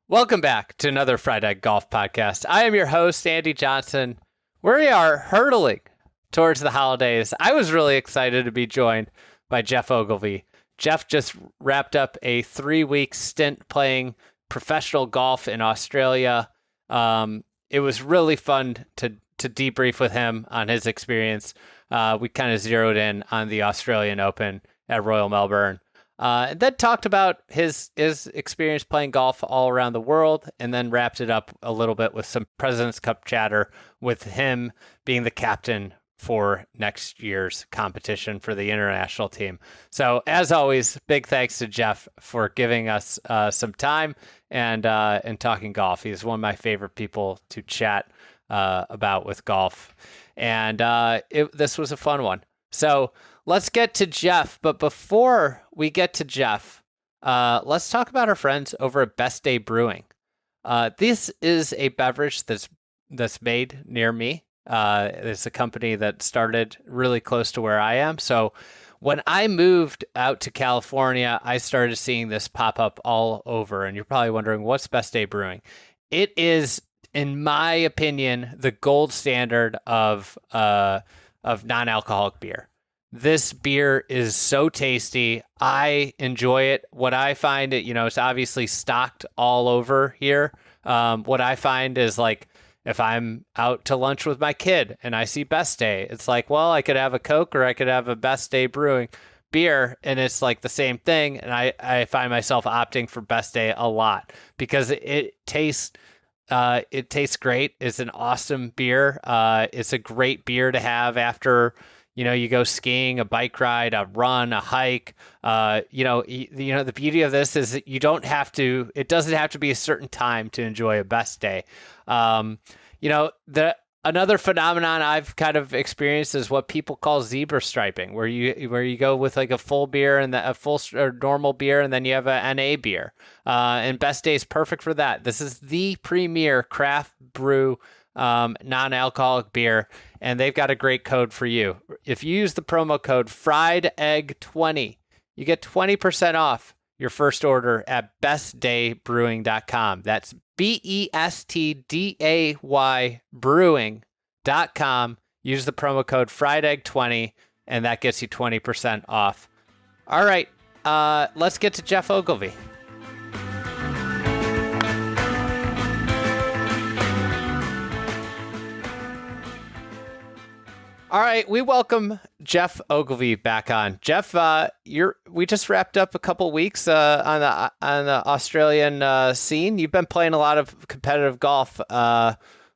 Welcome back to another Friday Golf Podcast. I am your host, Andy Johnson. We are hurtling towards the holidays. I was really excited to be joined by Geoff Ogilvy. Geoff just wrapped up a 3-week stint playing professional golf in Australia. It was really fun to debrief with him on his experience. We kind of zeroed in on the Australian Open at Royal Melbourne. And then talked about his experience playing golf all around the world, and then wrapped it up a little bit with some President's Cup chatter with him being the captain for next year's competition for the international team. So as always, big thanks to Geoff for giving us some time and talking golf. He's one of my favorite people to chat about with golf. And this was a fun one. So let's get to Geoff. But before we get to Geoff, let's talk about our friends over at Best Day Brewing. This is a beverage that's made near me. It's a company that started really close to where I am. So when I moved out to California, I started seeing this pop up all over. And you're probably wondering, what's Best Day Brewing? It is, in my opinion, the gold standard of non-alcoholic beer. This beer is so tasty. I enjoy it. What I find it's obviously stocked all over here. What I find is, like, if I'm out to lunch with my kid and I see Best Day, it's like, well, I could have a Coke or I could have a Best Day Brewing beer, and it's like the same thing. And I find myself opting for Best Day a lot because it tastes great. It's an awesome beer. It's a great beer to have after you go skiing, a bike ride, a run, a hike. The beauty of this is that it doesn't have to be a certain time to enjoy a Best Day. Another phenomenon I've kind of experienced is what people call zebra striping, where you go with like a full beer and a full or normal beer, and then you have a NA beer. And Best Day is perfect for that. This is the premier craft brew non-alcoholic beer, and they've got a great code for you. If you use the promo code FriedEgg20, you get 20% off your first order at bestdaybrewing.com. That's BESTDAY brewing.com. Use the promo code FriedEgg20, and that gets you 20% off. All right, let's get to Geoff Ogilvy. All right, we welcome Geoff Ogilvy back on. Geoff, we just wrapped up a couple weeks on the Australian scene. You've been playing a lot of competitive golf.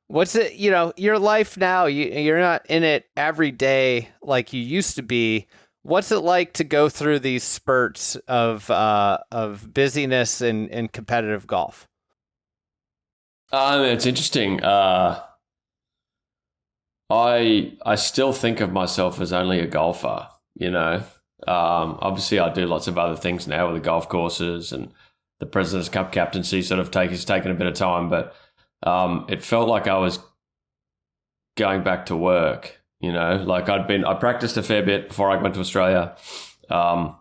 What's it? Your life now. You're not in it every day like you used to be. What's it like to go through these spurts of busyness in competitive golf? It's interesting. I still think of myself as only a golfer, Obviously I do lots of other things now with the golf courses, and the President's Cup captaincy sort of has taken a bit of time, but it felt like I was going back to work, like I practiced a fair bit before I went to Australia. I've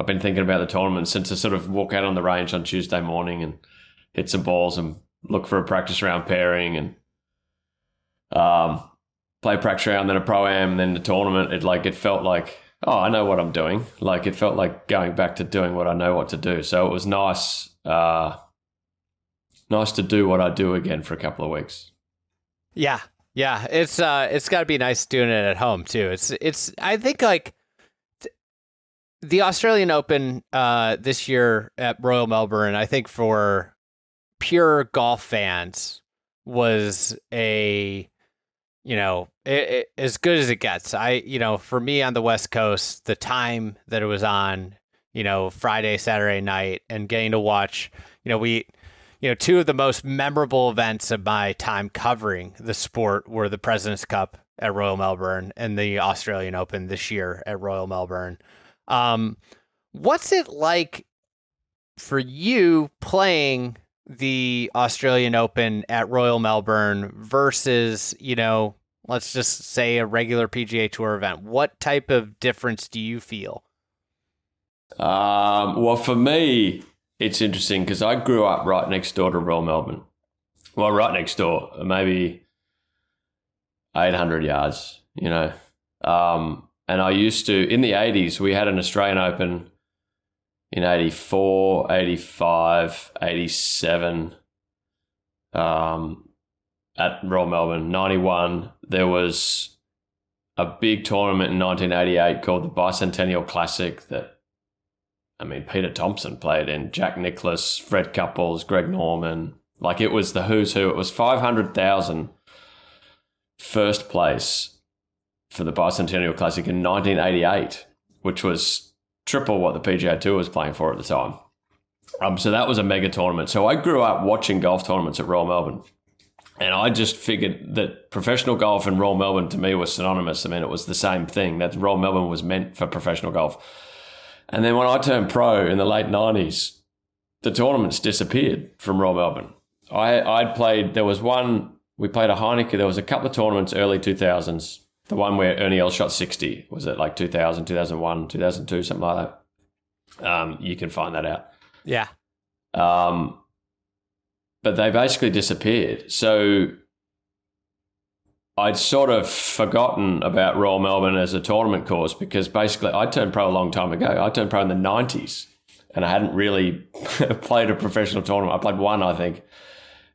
been thinking about the tournament since I sort of walk out on the range on Tuesday morning and hit some balls and look for a practice round pairing and play practice round, then a pro-am, then the tournament. It felt like, I know what I'm doing. Like, it felt like going back to doing what I know what to do. So it was nice to do what I do again for a couple of weeks. Yeah. It's got to be nice doing it at home too. It's I think like the Australian Open this year at Royal Melbourne, I think for pure golf fans was as good as it gets. For me on the West Coast, the time that it was on, Friday, Saturday night, and getting to watch, two of the most memorable events of my time covering the sport were the President's Cup at Royal Melbourne and the Australian Open this year at Royal Melbourne. What's it like for you playing the Australian Open at Royal Melbourne versus, let's just say a regular PGA Tour event? What type of difference do you feel? Well, for me, it's interesting because I grew up right next door to Royal Melbourne. Well, right next door, maybe 800 yards, And I used to, in the 80s, we had an Australian Open in 84, 85, 87 at Royal Melbourne. 91, there was a big tournament in 1988 called the Bicentennial Classic that, Peter Thompson played in, Jack Nicklaus, Fred Couples, Greg Norman. Like, it was the who's who. It was 500,000 first place for the Bicentennial Classic in 1988, which was triple what the PGA Tour was playing for at the time. So that was a mega tournament. So I grew up watching golf tournaments at Royal Melbourne. And I just figured that professional golf and Royal Melbourne to me was synonymous. It was the same thing. That Royal Melbourne was meant for professional golf. And then when I turned pro in the late 90s, the tournaments disappeared from Royal Melbourne. I'd played, we played a Heineken. There was a couple of tournaments early 2000s. The one where Ernie Els shot 60, was it like 2000, 2001, 2002, something like that? You can find that out. Yeah. But they basically disappeared. So I'd sort of forgotten about Royal Melbourne as a tournament course because basically I turned pro a long time ago. I turned pro in the 90s and I hadn't really played a professional tournament. I played one, I think,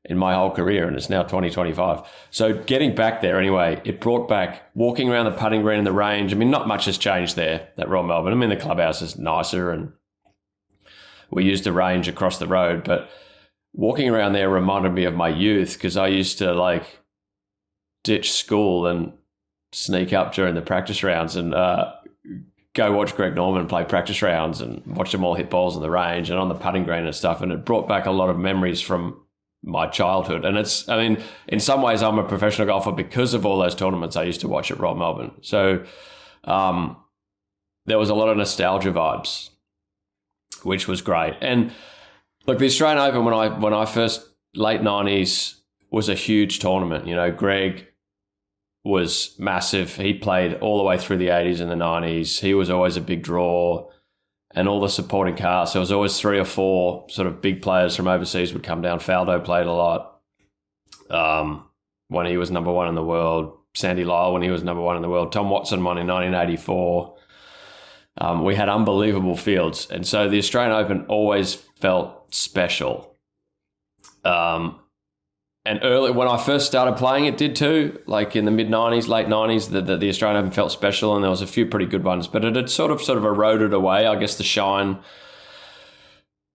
in my whole career, and it's now 2025. So getting back there anyway, it brought back walking around the putting green and the range. Not much has changed there at Royal Melbourne. The clubhouse is nicer and we used the range across the road, but walking around there reminded me of my youth because I used to ditch school and sneak up during the practice rounds and go watch Greg Norman play practice rounds and watch them all hit balls on the range and on the putting green and stuff. And it brought back a lot of memories from my childhood. And it's, in some ways I'm a professional golfer because of all those tournaments I used to watch at Royal Melbourne. So there was a lot of nostalgia vibes, which was great. And look, the Australian Open when I first, late 90s, was a huge tournament. Greg was massive. He played all the way through the 80s and the 90s. He was always a big draw. And all the supporting cast, there was always 3 or 4 sort of big players from overseas would come down. Faldo played a lot when he was number 1 in the world. Sandy Lyle when he was number 1 in the world. Tom Watson won in 1984. We had unbelievable fields. And so the Australian Open always felt special. And early, when I first started playing, it did too. Like in the mid-90s, late 90s, the Australian Open felt special and there was a few pretty good ones. But it had sort of eroded away, I guess, the shine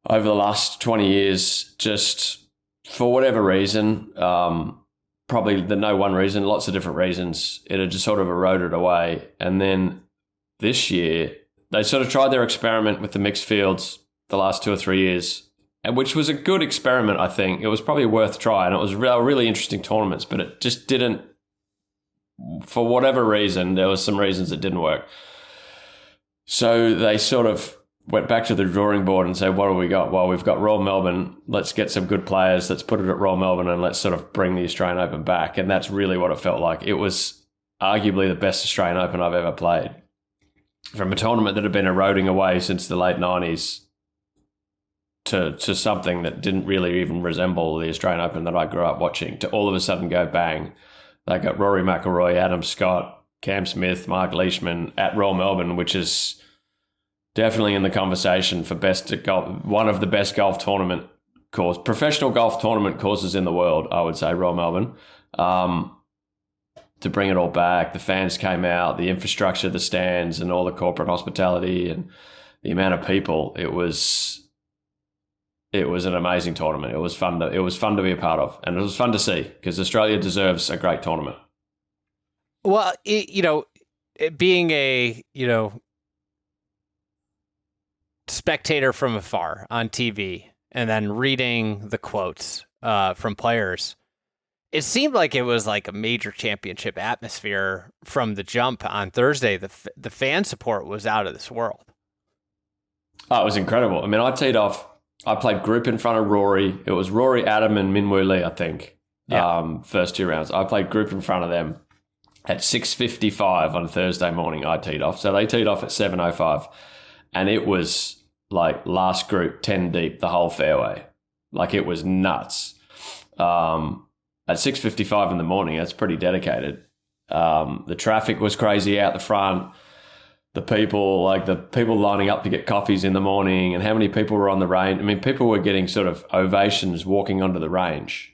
over the last 20 years, just for whatever reason. Probably no one reason, lots of different reasons. It had just sort of eroded away. And then this year, they sort of tried their experiment with the mixed fields the last 2 or 3 years, which was a good experiment, I think. It was probably worth trying. It was really interesting tournaments, but it just didn't, for whatever reason, there was some reasons it didn't work. So they sort of went back to the drawing board and said, what have we got? Well, we've got Royal Melbourne. Let's get some good players. Let's put it at Royal Melbourne and let's sort of bring the Australian Open back. And that's really what it felt like. It was arguably the best Australian Open I've ever played. From a tournament that had been eroding away since the late 90s to something that didn't really even resemble the Australian Open that I grew up watching, to all of a sudden go bang. They got Rory McIlroy, Adam Scott, Cam Smith, Mark Leishman at Royal Melbourne, which is definitely in the conversation for best golf, one of the best golf tournament course, professional golf tournament courses in the world, I would say, Royal Melbourne. To bring it all back, the fans came out, the infrastructure, the stands and all the corporate hospitality and the amount of people, it was an amazing tournament. It was fun to be a part of, and it was fun to see because Australia deserves a great tournament. Well, being a, spectator from afar on TV and then reading the quotes from players, it seemed like it was like a major championship atmosphere from the jump on Thursday. The fan support was out of this world. Oh, it was incredible. I teed off. I played group in front of Rory. It was Rory, Adam, and Minwoo Lee, I think. Yeah. First 2 rounds. I played group in front of them at 6:55 on Thursday morning. I teed off. So they teed off at 7:05. And it was like last group 10 deep the whole fairway. Like it was nuts. At 6:55 in the morning, that's pretty dedicated. The traffic was crazy out the front. The people lining up to get coffees in the morning, and how many people were on the range. I mean, people were getting sort of ovations walking onto the range.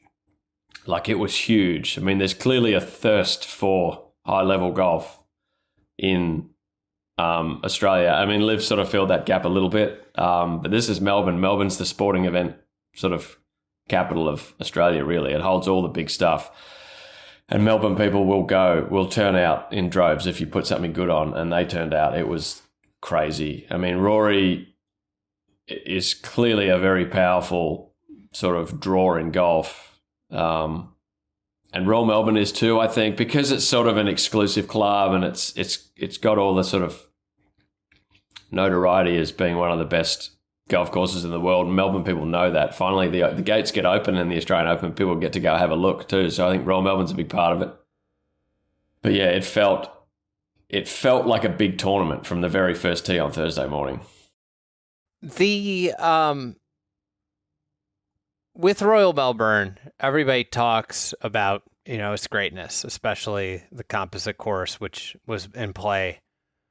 Like it was huge. I mean, there's clearly a thirst for high-level golf in Australia. I mean, Liv sort of filled that gap a little bit, but this is Melbourne. Melbourne's the sporting event sort of capital of Australia, really. It holds all the big stuff. And Melbourne people will turn out in droves if you put something good on, and they turned out. It was crazy. I mean, Rory is clearly a very powerful sort of draw in golf. And Royal Melbourne is too, I think, because it's sort of an exclusive club and it's got all the sort of notoriety as being one of the best golf courses in the world. Melbourne people know that. Finally, the gates get open in the Australian Open. People get to go have a look too. So I think Royal Melbourne's a big part of it. But yeah, it felt like a big tournament from the very first tee on Thursday morning. The with Royal Melbourne, everybody talks about, its greatness, especially the composite course, which was in play.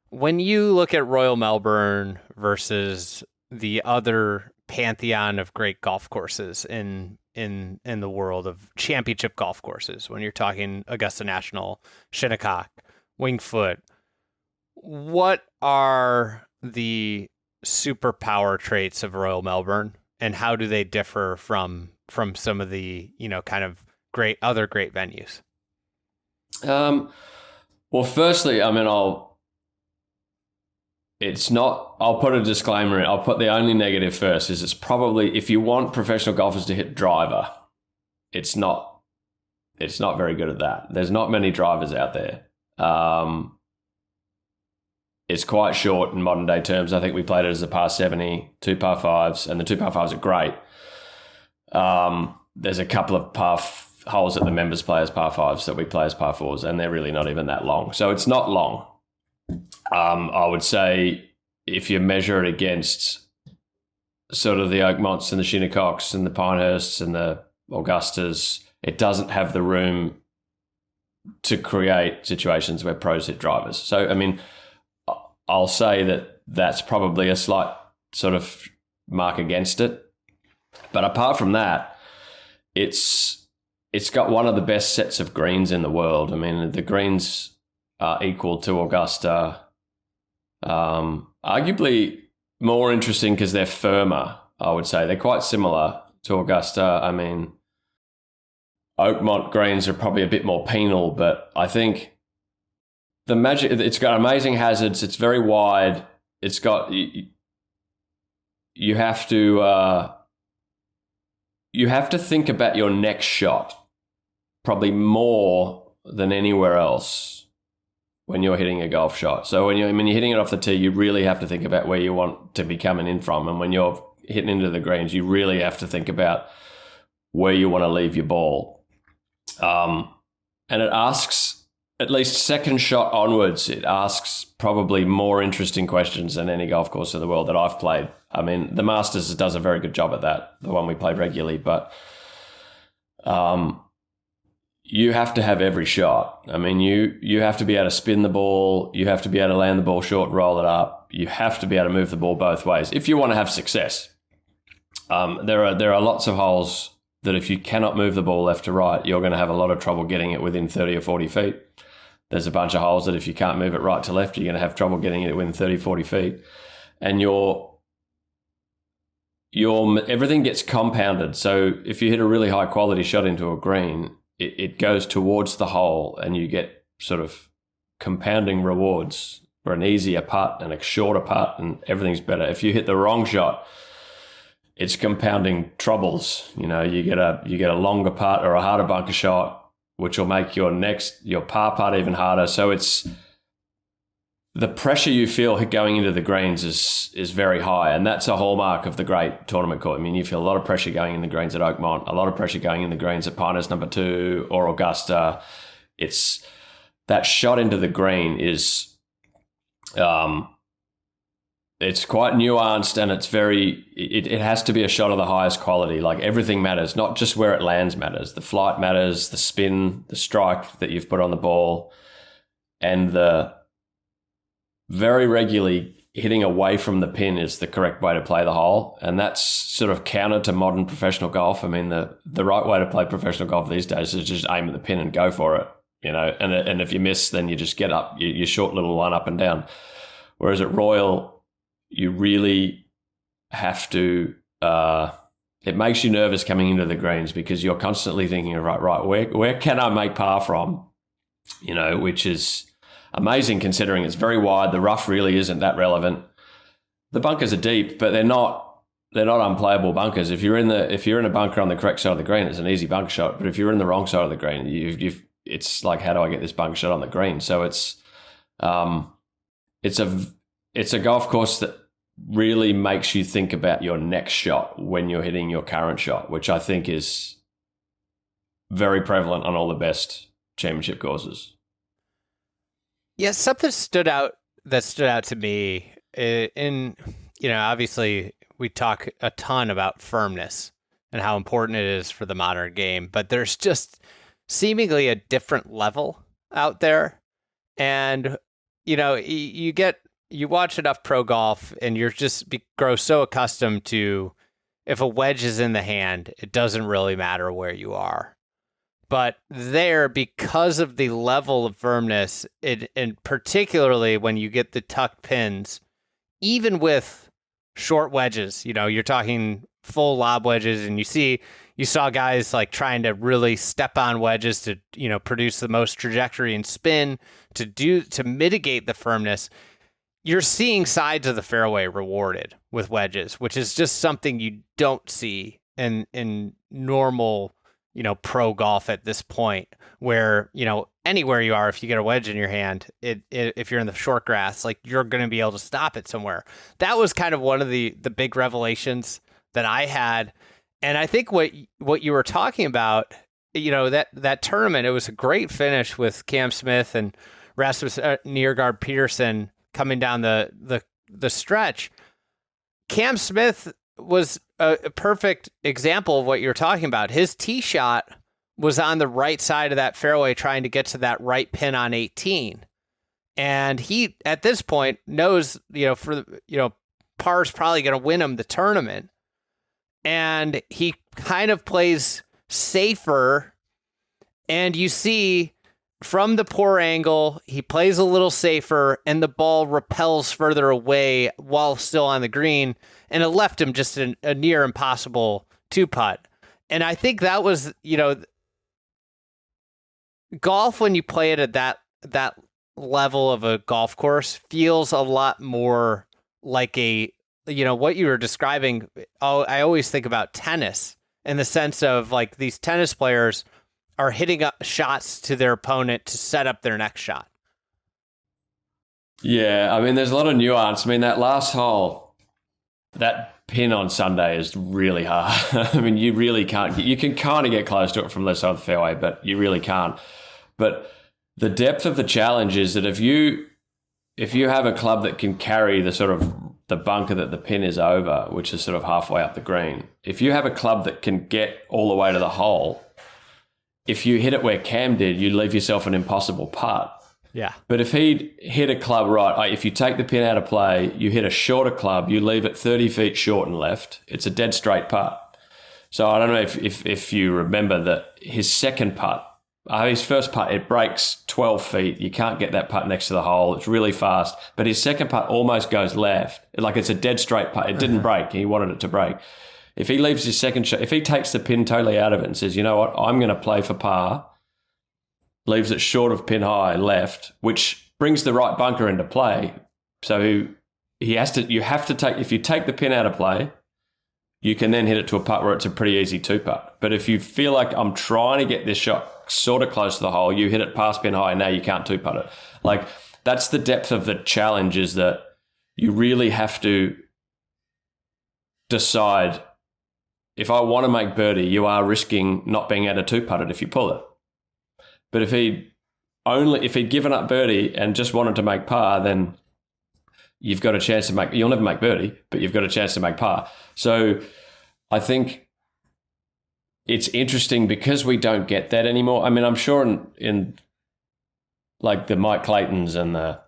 When you look at Royal Melbourne versus the other pantheon of great golf courses in the world of championship golf courses, when you're talking Augusta National, Shinnecock, Winged Foot, what are the superpower traits of Royal Melbourne, and how do they differ from some of the kind of other great venues? Well, firstly, I mean, I'll put a disclaimer in. I'll put the only negative first is it's probably, if you want professional golfers to hit driver, it's not very good at that. There's not many drivers out there. It's quite short in modern day terms. I think we played it as a par 70, 2 par 5s, and the 2 par 5s are great. There's a couple of holes that the members play as par 5s that we play as par 4s, and they're really not even that long. So it's not long. I would say if you measure it against sort of the Oakmonts and the Shinnecocks and the Pinehursts and the Augustas, it doesn't have the room to create situations where pros hit drivers. So, I mean, I'll say that that's probably a slight sort of mark against it. But apart from that, it's got one of the best sets of greens in the world. I mean, the greens are equal to Augusta. Arguably more interesting because they're firmer, I would say. They're quite similar to Augusta. I mean, Oakmont greens are probably a bit more penal, but I think the magic, it's got amazing hazards. It's very wide. It's got, you have to think about your next shot probably more than anywhere else when you're hitting a golf shot. So when you're hitting it off the tee, you really have to think about where you want to be coming in from. And when you're hitting into the greens, you really have to think about where you want to leave your ball. And it asks, at least second shot onwards, it asks probably more interesting questions than any golf course in the world that I've played. I mean, the Masters does a very good job at that, the one we play regularly, but you have to have every shot. I mean, you have to be able to spin the ball. You have to be able to land the ball short and roll it up. You have to be able to move the ball both ways if you want to have success. There are lots of holes that if you cannot move the ball left to right, you're going to have a lot of trouble getting it within 30 or 40 feet. There's a bunch of holes that if you can't move it right to left, you're going to have trouble getting it within 30, 40 feet. And your everything gets compounded. So if you hit a really high quality shot into a green, it goes towards the hole and you get sort of compounding rewards for an easier putt and a shorter putt, and everything's better. If you hit the wrong shot, it's compounding troubles. You know, you get a longer putt or a harder bunker shot, which will make your par putt even harder. So it's the pressure you feel going into the greens is very high, and that's a hallmark of the great tournament course. I mean, you feel a lot of pressure going in the greens at Oakmont, a lot of pressure going in the greens at Pinehurst number 2 or Augusta. It's that shot into the green is it's quite nuanced, and it's it has to be a shot of the highest quality. Like, everything matters, not just where it lands matters. The flight matters, the spin, the strike that you've put on the ball, and the very regularly hitting away from the pin is the correct way to play the hole. And that's sort of counter to modern professional golf. I mean, the right way to play professional golf these days is just aim at the pin and go for it, and if you miss, then you just get up, you short little one up and down. Whereas at Royal, you really have to, it makes you nervous coming into the greens, because you're constantly thinking, right, where can I make par from? Which is amazing considering it's very wide. The rough really isn't that relevant. The bunkers are deep, but they're not unplayable bunkers. If you're in a bunker on the correct side of the green, it's an easy bunker shot. But if you're in the wrong side of the green, it's like, how do I get this bunker shot on the green? So it's a golf course that really makes you think about your next shot when you're hitting your current shot, which I think is very prevalent on all the best championship courses. Yeah, something stood out to me obviously we talk a ton about firmness and how important it is for the modern game, but there's just seemingly a different level out there. And, you watch enough pro golf and you're just grow so accustomed to, if a wedge is in the hand, it doesn't really matter where you are. But there, because of the level of firmness, and particularly when you get the tucked pins, even with short wedges, you're talking full lob wedges, and you saw guys like trying to really step on wedges to, produce the most trajectory and spin to mitigate the firmness. You're seeing sides of the fairway rewarded with wedges, which is just something you don't see in normal, pro golf at this point, where, anywhere you are, if you get a wedge in your hand, if you're in the short grass, like, you're going to be able to stop it somewhere. That was kind of one of the big revelations that I had. And I think what you were talking about, that tournament, it was a great finish with Cam Smith and Rasmus Niergaard Peterson coming down the stretch. Cam Smith was a perfect example of what you're talking about. His tee shot was on the right side of that fairway, trying to get to that right pin on 18. And he, at this point, knows, par's probably going to win him the tournament. And he kind of plays safer. And you see, from the poor angle, he plays a little safer, and the ball repels further away while still on the green, and it left him just a near impossible two-putt. And I think that was, golf, when you play it at that level of a golf course, feels a lot more like what you were describing. I always think about tennis in the sense of, like, these tennis players are hitting up shots to their opponent to set up their next shot. Yeah, I mean, there's a lot of nuance. I mean, that last hole, that pin on Sunday is really hard. I mean, you really can't. You can kind of get close to it from left side of the fairway, but you really can't. But the depth of the challenge is that if you have a club that can carry the sort of the bunker that the pin is over, which is sort of halfway up the green, if you have a club that can get all the way to the hole, if you hit it where Cam did, you leave yourself an impossible putt. Yeah. But if he'd hit a club right, if you take the pin out of play, you hit a shorter club, you leave it 30 feet short and left, it's a dead straight putt. So I don't know if you remember that his second putt, his first putt, it breaks 12 feet. You can't get that putt next to the hole. It's really fast. But his second putt almost goes left. Like, it's a dead straight putt. It didn't break. He wanted it to break. If he leaves his second shot, if he takes the pin totally out of it and says, you know what, I'm going to play for par, leaves it short of pin high left, which brings the right bunker into play. So you have to take, if you take the pin out of play, you can then hit it to a putt where it's a pretty easy two putt. But if you feel like, I'm trying to get this shot sort of close to the hole, you hit it past pin high, and now you can't two putt it. Like, that's the depth of the challenge, is that you really have to decide, if I want to make birdie, you are risking not being able to two-putt it if you pull it. But if he'd given up birdie and just wanted to make par, then you've got a chance to you'll never make birdie, but you've got a chance to make par. So I think it's interesting because we don't get that anymore. I mean, I'm sure in like the Mike Claytons and the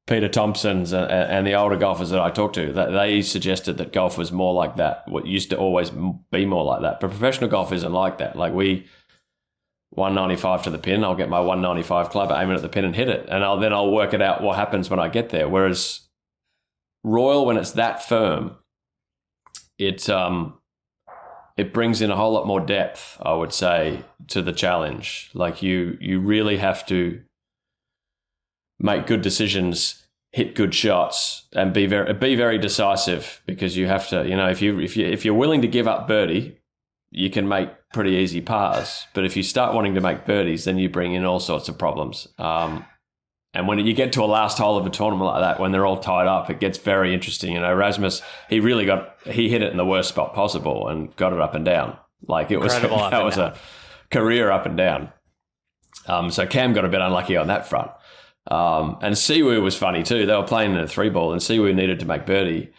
Peter Thompsons and the older golfers that I talked to, that they suggested that golf was more like that. What used to always be more like that. But professional golf isn't like that. Like 195 to the pin, I'll get my 195 club, aim it at the pin and hit it. And I'll work it out what happens when I get there. Whereas Royal, when it's that firm, it brings in a whole lot more depth, I would say, to the challenge. Like you really have to make good decisions, hit good shots, and be very decisive, because you have to, if you're willing to give up birdie, you can make pretty easy pars. But if you start wanting to make birdies, then you bring in all sorts of problems. And when you get to a last hole of a tournament like that, when they're all tied up, it gets very interesting. Rasmus, he hit it in the worst spot possible and got it up and down. Like it was a career up and down. So Cam got a bit unlucky on that front. And Siwoo was funny too. They were playing in a 3-ball, and Siwoo needed to make birdie.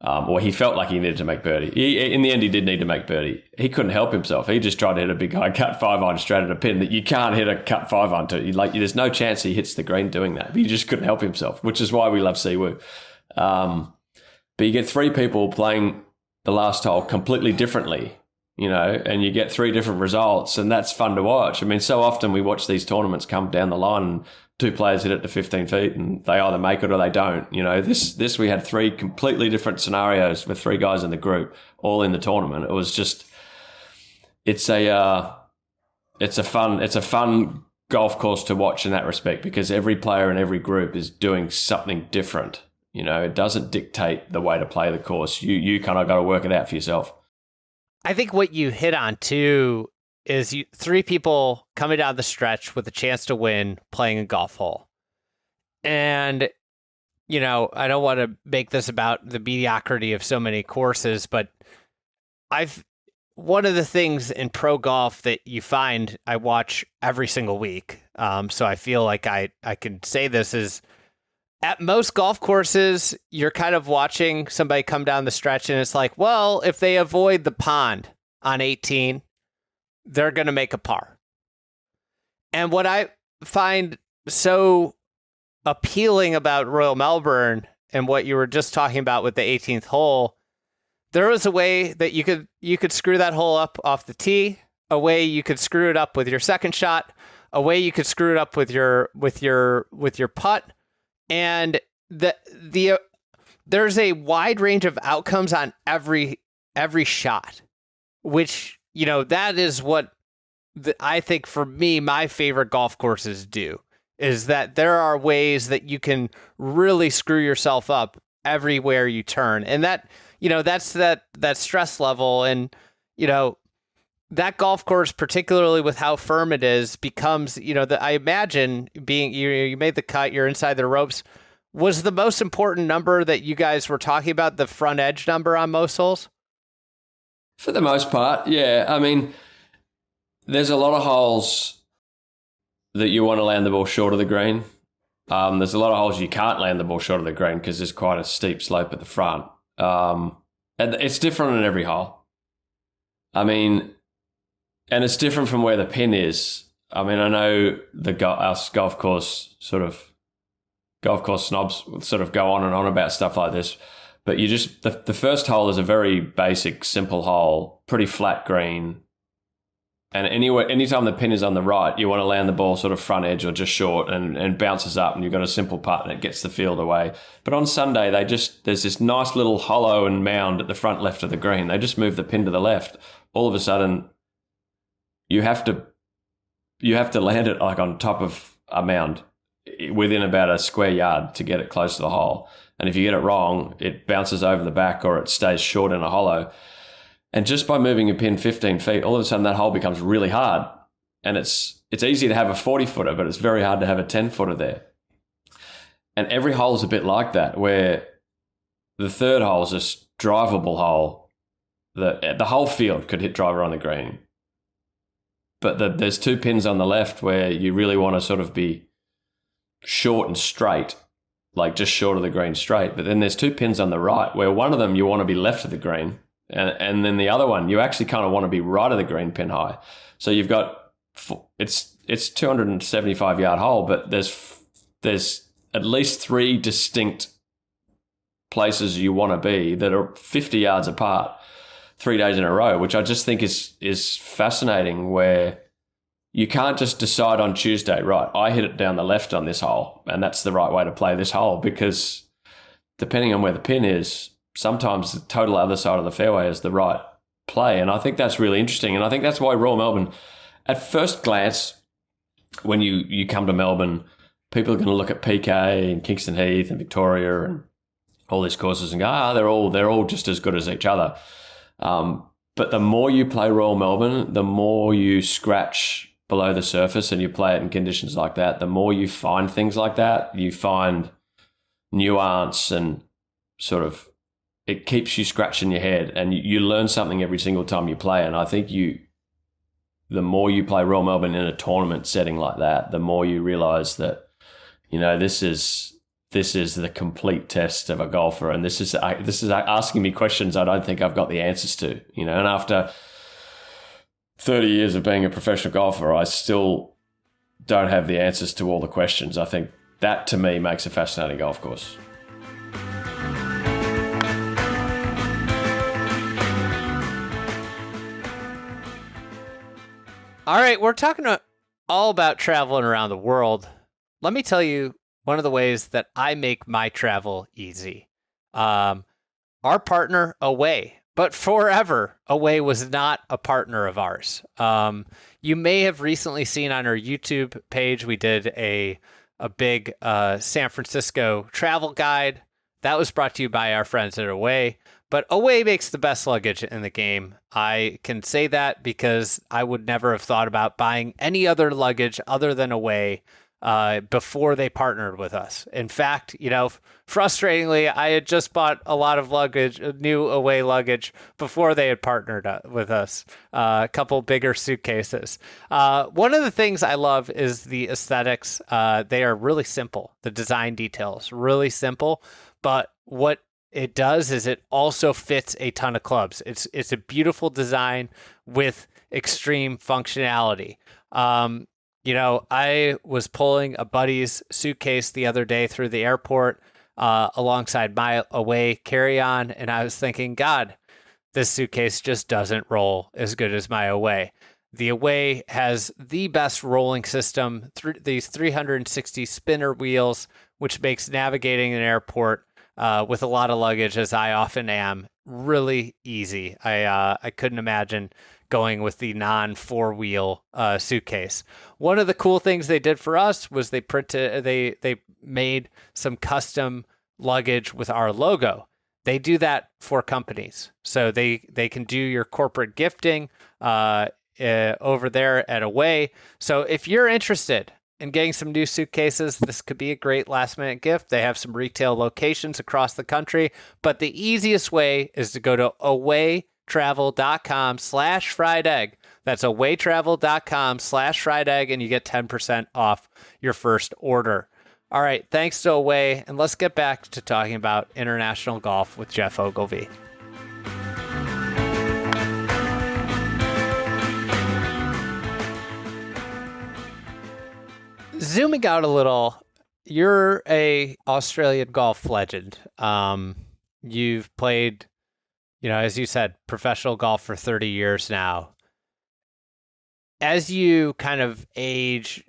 Or he felt like he needed to make birdie. In the end, he did need to make birdie. He couldn't help himself. He just tried to hit a big high cut 5-iron straight at a pin that you can't hit a cut 5-iron to. There's no chance he hits the green doing that. But he just couldn't help himself, which is why we love Siwoo. But you get 3 people playing the last hole completely differently, and you get 3 different results, and that's fun to watch. I mean, so often we watch these tournaments come down the line and 2 players hit it to 15 feet and they either make it or they don't. This we had 3 completely different scenarios with 3 guys in the group, all in the tournament. It was just, it's a fun golf course to watch in that respect, because every player in every group is doing something different. It doesn't dictate the way to play the course. You kind of got to work it out for yourself. I think what you hit on too is 3 people coming down the stretch with a chance to win playing a golf hole. And, I don't want to make this about the mediocrity of so many courses, but one of the things in pro golf that you find I watch every single week, so I feel like I can say this, is at most golf courses, you're kind of watching somebody come down the stretch and it's like, well, if they avoid the pond on 18, they're going to make a par. And what I find so appealing about Royal Melbourne and what you were just talking about with the 18th hole, there was a way that you could screw that hole up off the tee, a way you could screw it up with your second shot, a way you could screw it up with your putt, and there's a wide range of outcomes on every shot, which that is what I think, for me, my favorite golf courses do, is that there are ways that you can really screw yourself up everywhere you turn. And that, that's that stress level. And, that golf course, particularly with how firm it is, becomes, I imagine being, you made the cut, you're inside the ropes, was the most important number that you guys were talking about, the front edge number on most holes? For the most part, yeah. I mean, there's a lot of holes that you want to land the ball short of the green. There's a lot of holes you can't land the ball short of the green because there's quite a steep slope at the front. And it's different in every hole. I mean, and it's different from where the pin is. I mean, I know us golf course snobs sort of go on and on about stuff like this. But you just, the first hole is a very basic, simple hole, pretty flat green. And anytime the pin is on the right, you want to land the ball sort of front edge or just short and bounces up, and you've got a simple putt and it gets the field away. But on Sunday, there's this nice little hollow and mound at the front left of the green. They just move the pin to the left. All of a sudden, you have to land it like on top of a mound within about a square yard to get it close to the hole. And if you get it wrong, it bounces over the back or it stays short in a hollow. And just by moving a pin 15 feet, all of a sudden that hole becomes really hard. And it's easy to have a 40-footer, but it's very hard to have a 10-footer there. And every hole is a bit like that, where the third hole is a drivable hole. The whole field could hit driver on the green. But there's 2 pins on the left where you really want to sort of be short and straight. like just short of the green straight. But then there's 2 pins on the right where one of them you want to be left of the green, and then the other one you actually kind of want to be right of the green pin high. So you've got it's 275-yard hole, but there's at least 3 distinct places you want to be that are 50 yards apart 3 days in a row, which I just think is fascinating, where you can't just decide on Tuesday, right, I hit it down the left on this hole and that's the right way to play this hole, because depending on where the pin is, sometimes the total other side of the fairway is the right play. And I think that's really interesting. And I think that's why Royal Melbourne, at first glance, when you come to Melbourne, people are going to look at PK and Kingston Heath and Victoria and all these courses and go, they're all just as good as each other. But the more you play Royal Melbourne, the more you scratch below the surface and you play it in conditions like that, the more you find things like that. You find nuance, and sort of it keeps you scratching your head, and you learn something every single time you play. And I think the more you play Royal Melbourne in a tournament setting like that, the more you realise that, this is the complete test of a golfer, and this is asking me questions I don't think I've got the answers to. And after 30 years of being a professional golfer, I still don't have the answers to all the questions. I think that, to me, makes a fascinating golf course. All right, we're talking all about traveling around the world. Let me tell you one of the ways that I make my travel easy. Our partner, Away, but forever, Away was not a partner of ours. You may have recently seen on our YouTube page, we did a big San Francisco travel guide. That was brought to you by our friends at Away. But Away makes the best luggage in the game. I can say that because I would never have thought about buying any other luggage other than Away before they partnered with us. In fact, frustratingly, I had just bought a lot of luggage, new Away luggage, before they had partnered with us. A couple bigger suitcases. One of the things I love is the aesthetics. They are really simple. The design details, really simple. But what it does is it also fits a ton of clubs. It's a beautiful design with extreme functionality. I was pulling a buddy's suitcase the other day through the airport alongside my Away carry-on, and I was thinking, God, this suitcase just doesn't roll as good as my Away. The Away has the best rolling system, these 360 spinner wheels, which makes navigating an airport with a lot of luggage, as I often am, really easy. I couldn't imagine going with the non-4-wheel suitcase. One of the cool things they did for us was they made some custom luggage with our logo. They do that for companies, so they can do your corporate gifting over there at Away. So if you're interested in getting some new suitcases, this could be a great last-minute gift. They have some retail locations across the country, but the easiest way is to go to awaytravel.com/fried egg. That's awaytravel.com/fried egg, and you get 10% off your first order. All right, thanks to Away, and let's get back to talking about international golf with Geoff Ogilvy. Zooming out a little, you're a Australian golf legend. You've played, as you said, professional golf for 30 years now. As you kind of age,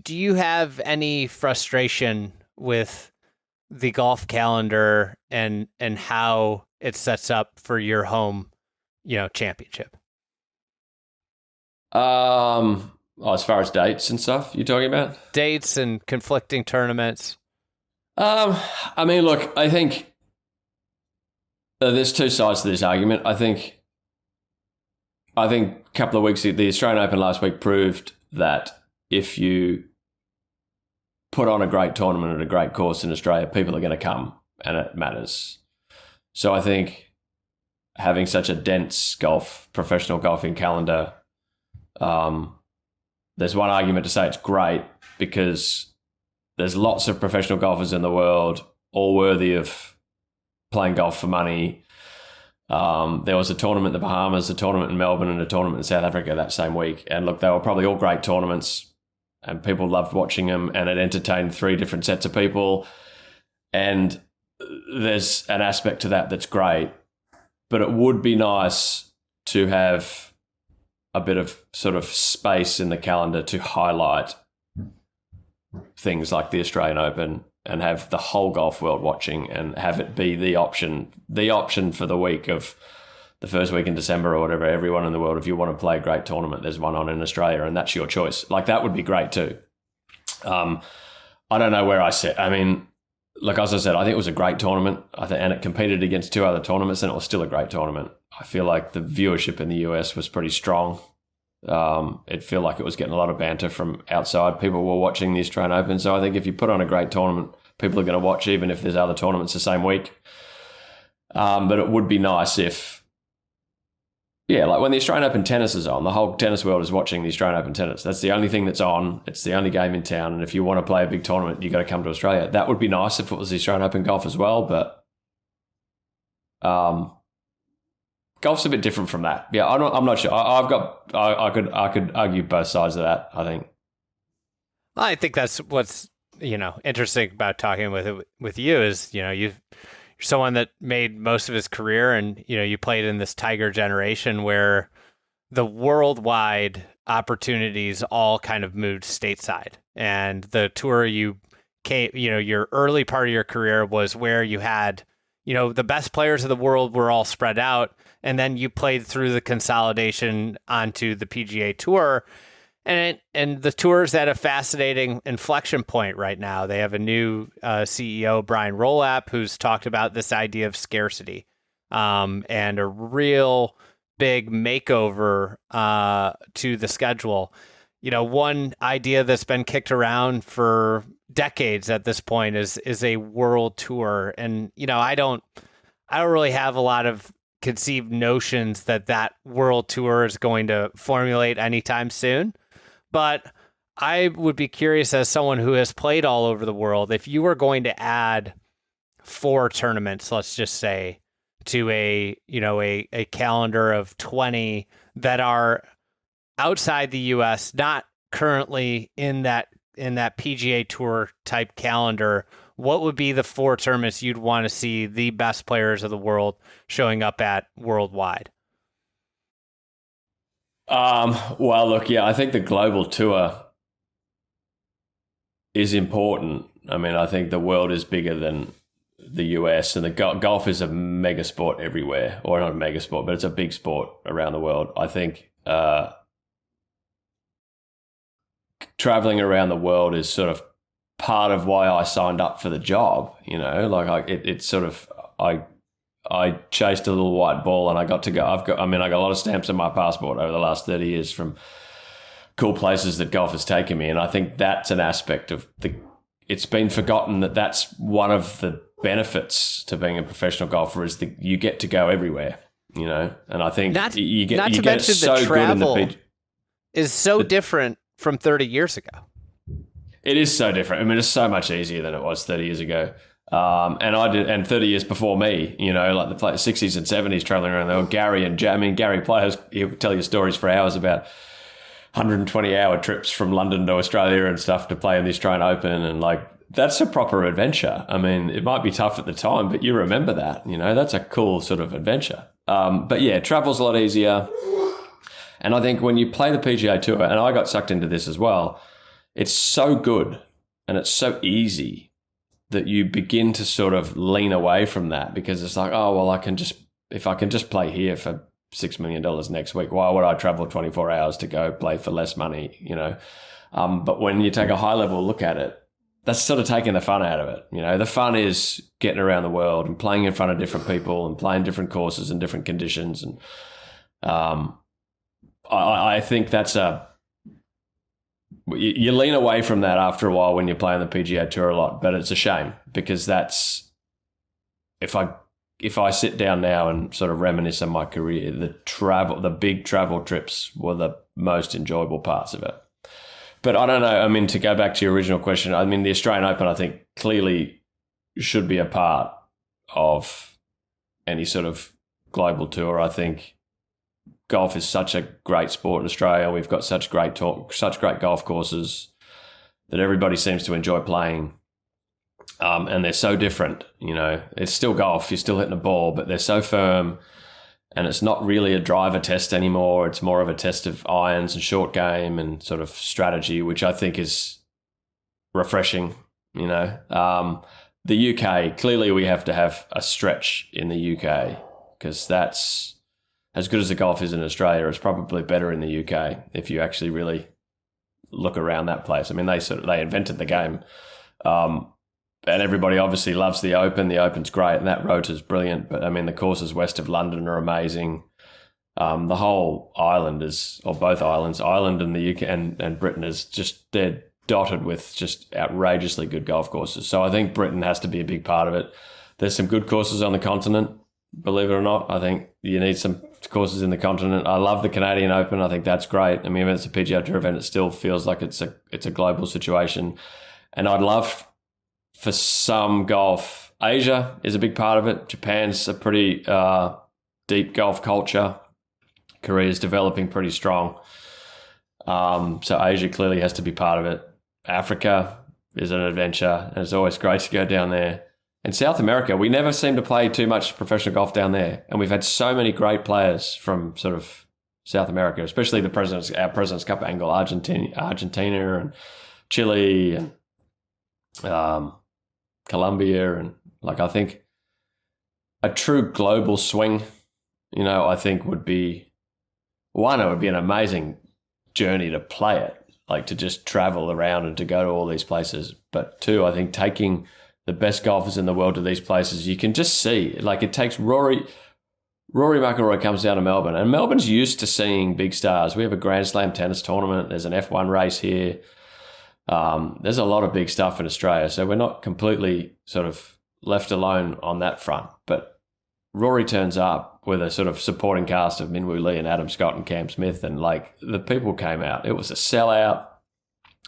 do you have any frustration with the golf calendar and how it sets up for your home, championship? As far as dates and stuff, you're talking about? Dates and conflicting tournaments. Look, I think there's two sides to this argument. I think a couple of weeks, the Australian Open last week proved that if you put on a great tournament at a great course in Australia, people are going to come, and it matters. So I think having such a dense professional golfing calendar, there's one argument to say it's great because there's lots of professional golfers in the world, all worthy of playing golf for money. There was a tournament in the Bahamas, a tournament in Melbourne, and a tournament in South Africa that same week. And look, they were probably all great tournaments, and people loved watching them, and it entertained 3 different sets of people. And there's an aspect to that that's great, but it would be nice to have a bit of sort of space in the calendar to highlight things like the Australian Open and have the whole golf world watching, and have it be the option for the week of the first week in December or whatever. Everyone in the world, if you want to play a great tournament, there's one on in Australia, and that's your choice. Like, that would be great too. I don't know where I sit. I mean, look, as I said, I think it was a great tournament. And it competed against 2 other tournaments, and it was still a great tournament. I feel like the viewership in the US was pretty strong. It felt like it was getting a lot of banter from outside. People were watching the Australian Open. So I think if you put on a great tournament, people are going to watch, even if there's other tournaments the same week. But it would be nice if, like when the Australian Open tennis is on, the whole tennis world is watching the Australian Open tennis. That's the only thing that's on. It's the only game in town. And if you want to play a big tournament, you got to come to Australia. That would be nice if it was the Australian Open golf as well. But golf's a bit different from that. Yeah, I'm not sure. I could argue both sides of that, I think. I think that's what's, interesting about talking with you is, you're someone that made most of his career, and, you played in this Tiger generation where the worldwide opportunities all kind of moved stateside. And the tour you came, your early part of your career was where you had, the best players of the world were all spread out. And then you played through the consolidation onto the PGA Tour. And the tour's at a fascinating inflection point right now. They have a new CEO, Brian Rolap, who's talked about this idea of scarcity and a real big makeover to the schedule. One idea that's been kicked around for decades at this point is a world tour. And, I don't really have a lot of conceived notions that world tour is going to formulate anytime soon. But I would be curious, as someone who has played all over the world, if you were going to add 4 tournaments, let's just say, to a calendar of 20 that are outside the US, not currently in that PGA Tour type calendar, what would be the 4 tournaments you'd want to see the best players of the world showing up at worldwide? Well, look, I think the global tour is important. I mean, I think the world is bigger than the US, and the golf is a mega sport everywhere, or not a mega sport, but it's a big sport around the world. I think traveling around the world is sort of part of why I signed up for the job. It's sort of, I chased a little white ball, and I got to go. I got a lot of stamps on my passport over the last 30 years from cool places that golf has taken me. And I think that's an aspect of it's been forgotten that that's one of the benefits to being a professional golfer is that you get to go everywhere, and I think you get it so good in the PGA. Is so different from 30 years ago. It is so different. I mean, it's so much easier than it was 30 years ago. And 30 years before me, like the 60s and 70s traveling around there. Gary players, he'll tell you stories for hours about 120-hour trips from London to Australia and stuff to play in the Australian Open. And that's a proper adventure. I mean, it might be tough at the time, but you remember that, that's a cool sort of adventure. But yeah, travel's a lot easier. And I think when you play the PGA Tour, and I got sucked into this as well, it's so good and it's so easy that you begin to sort of lean away from that, because it's like, oh, well, if I can just play here for $6 million next week, why would I travel 24 hours to go play for less money, But when you take a high level look at it, that's sort of taking the fun out of it. The fun is getting around the world and playing in front of different people and playing different courses and different conditions. And I think that's you lean away from that after a while when you're playing the PGA Tour a lot, but it's a shame, because that's, if I sit down now and sort of reminisce on my career, the big travel trips were the most enjoyable parts of it. But I don't know. I mean, to go back to your original question, I mean, the Australian Open, I think, clearly should be a part of any sort of global tour. I think golf is such a great sport in Australia. We've got such great golf courses that everybody seems to enjoy playing. And they're so different, you know. It's still golf, you're still hitting a ball, but they're so firm, and it's not really a driver test anymore. It's more of a test of irons and short game and sort of strategy, which I think is refreshing, you know. The UK, clearly we have to have a stretch in the UK, because that's as good as the golf is in Australia. It's probably better in the UK if you actually really look around that place. I mean, they invented the game. And everybody obviously loves the Open. The Open's great, and that rotor's brilliant. But I mean, the courses west of London are amazing. The whole island both islands, Ireland and the UK and Britain, is just, they're dotted with just outrageously good golf courses. So I think Britain has to be a big part of it. There's some good courses on the continent, believe it or not. I think you need some courses in the continent. I love the Canadian Open. I think that's great. I mean, if it's a PGA Tour event, it still feels like it's a global situation. And I'd love for some golf. Asia is a big part of it. Japan's a pretty deep golf culture. Korea's developing pretty strong. So Asia clearly has to be part of it. Africa is an adventure, and it's always great to go down there. In South America, we never seem to play too much professional golf down there, and we've had so many great players from sort of South America, especially our President's Cup angle, Argentina and Chile and Colombia, and like, I think a true global swing, you know, I think would be one. It would be an amazing journey to play it, like to just travel around and to go to all these places. But two, I think taking the best golfers in the world to these places, you can just see, like, it takes Rory McIlroy comes down to Melbourne, and Melbourne's used to seeing big stars. We have a Grand Slam tennis tournament. There's an F1 race here. There's a lot of big stuff in Australia, so we're not completely sort of left alone on that front. But Rory turns up with a sort of supporting cast of Minwoo Lee and Adam Scott and Cam Smith, and like, the people came out. It was a sellout.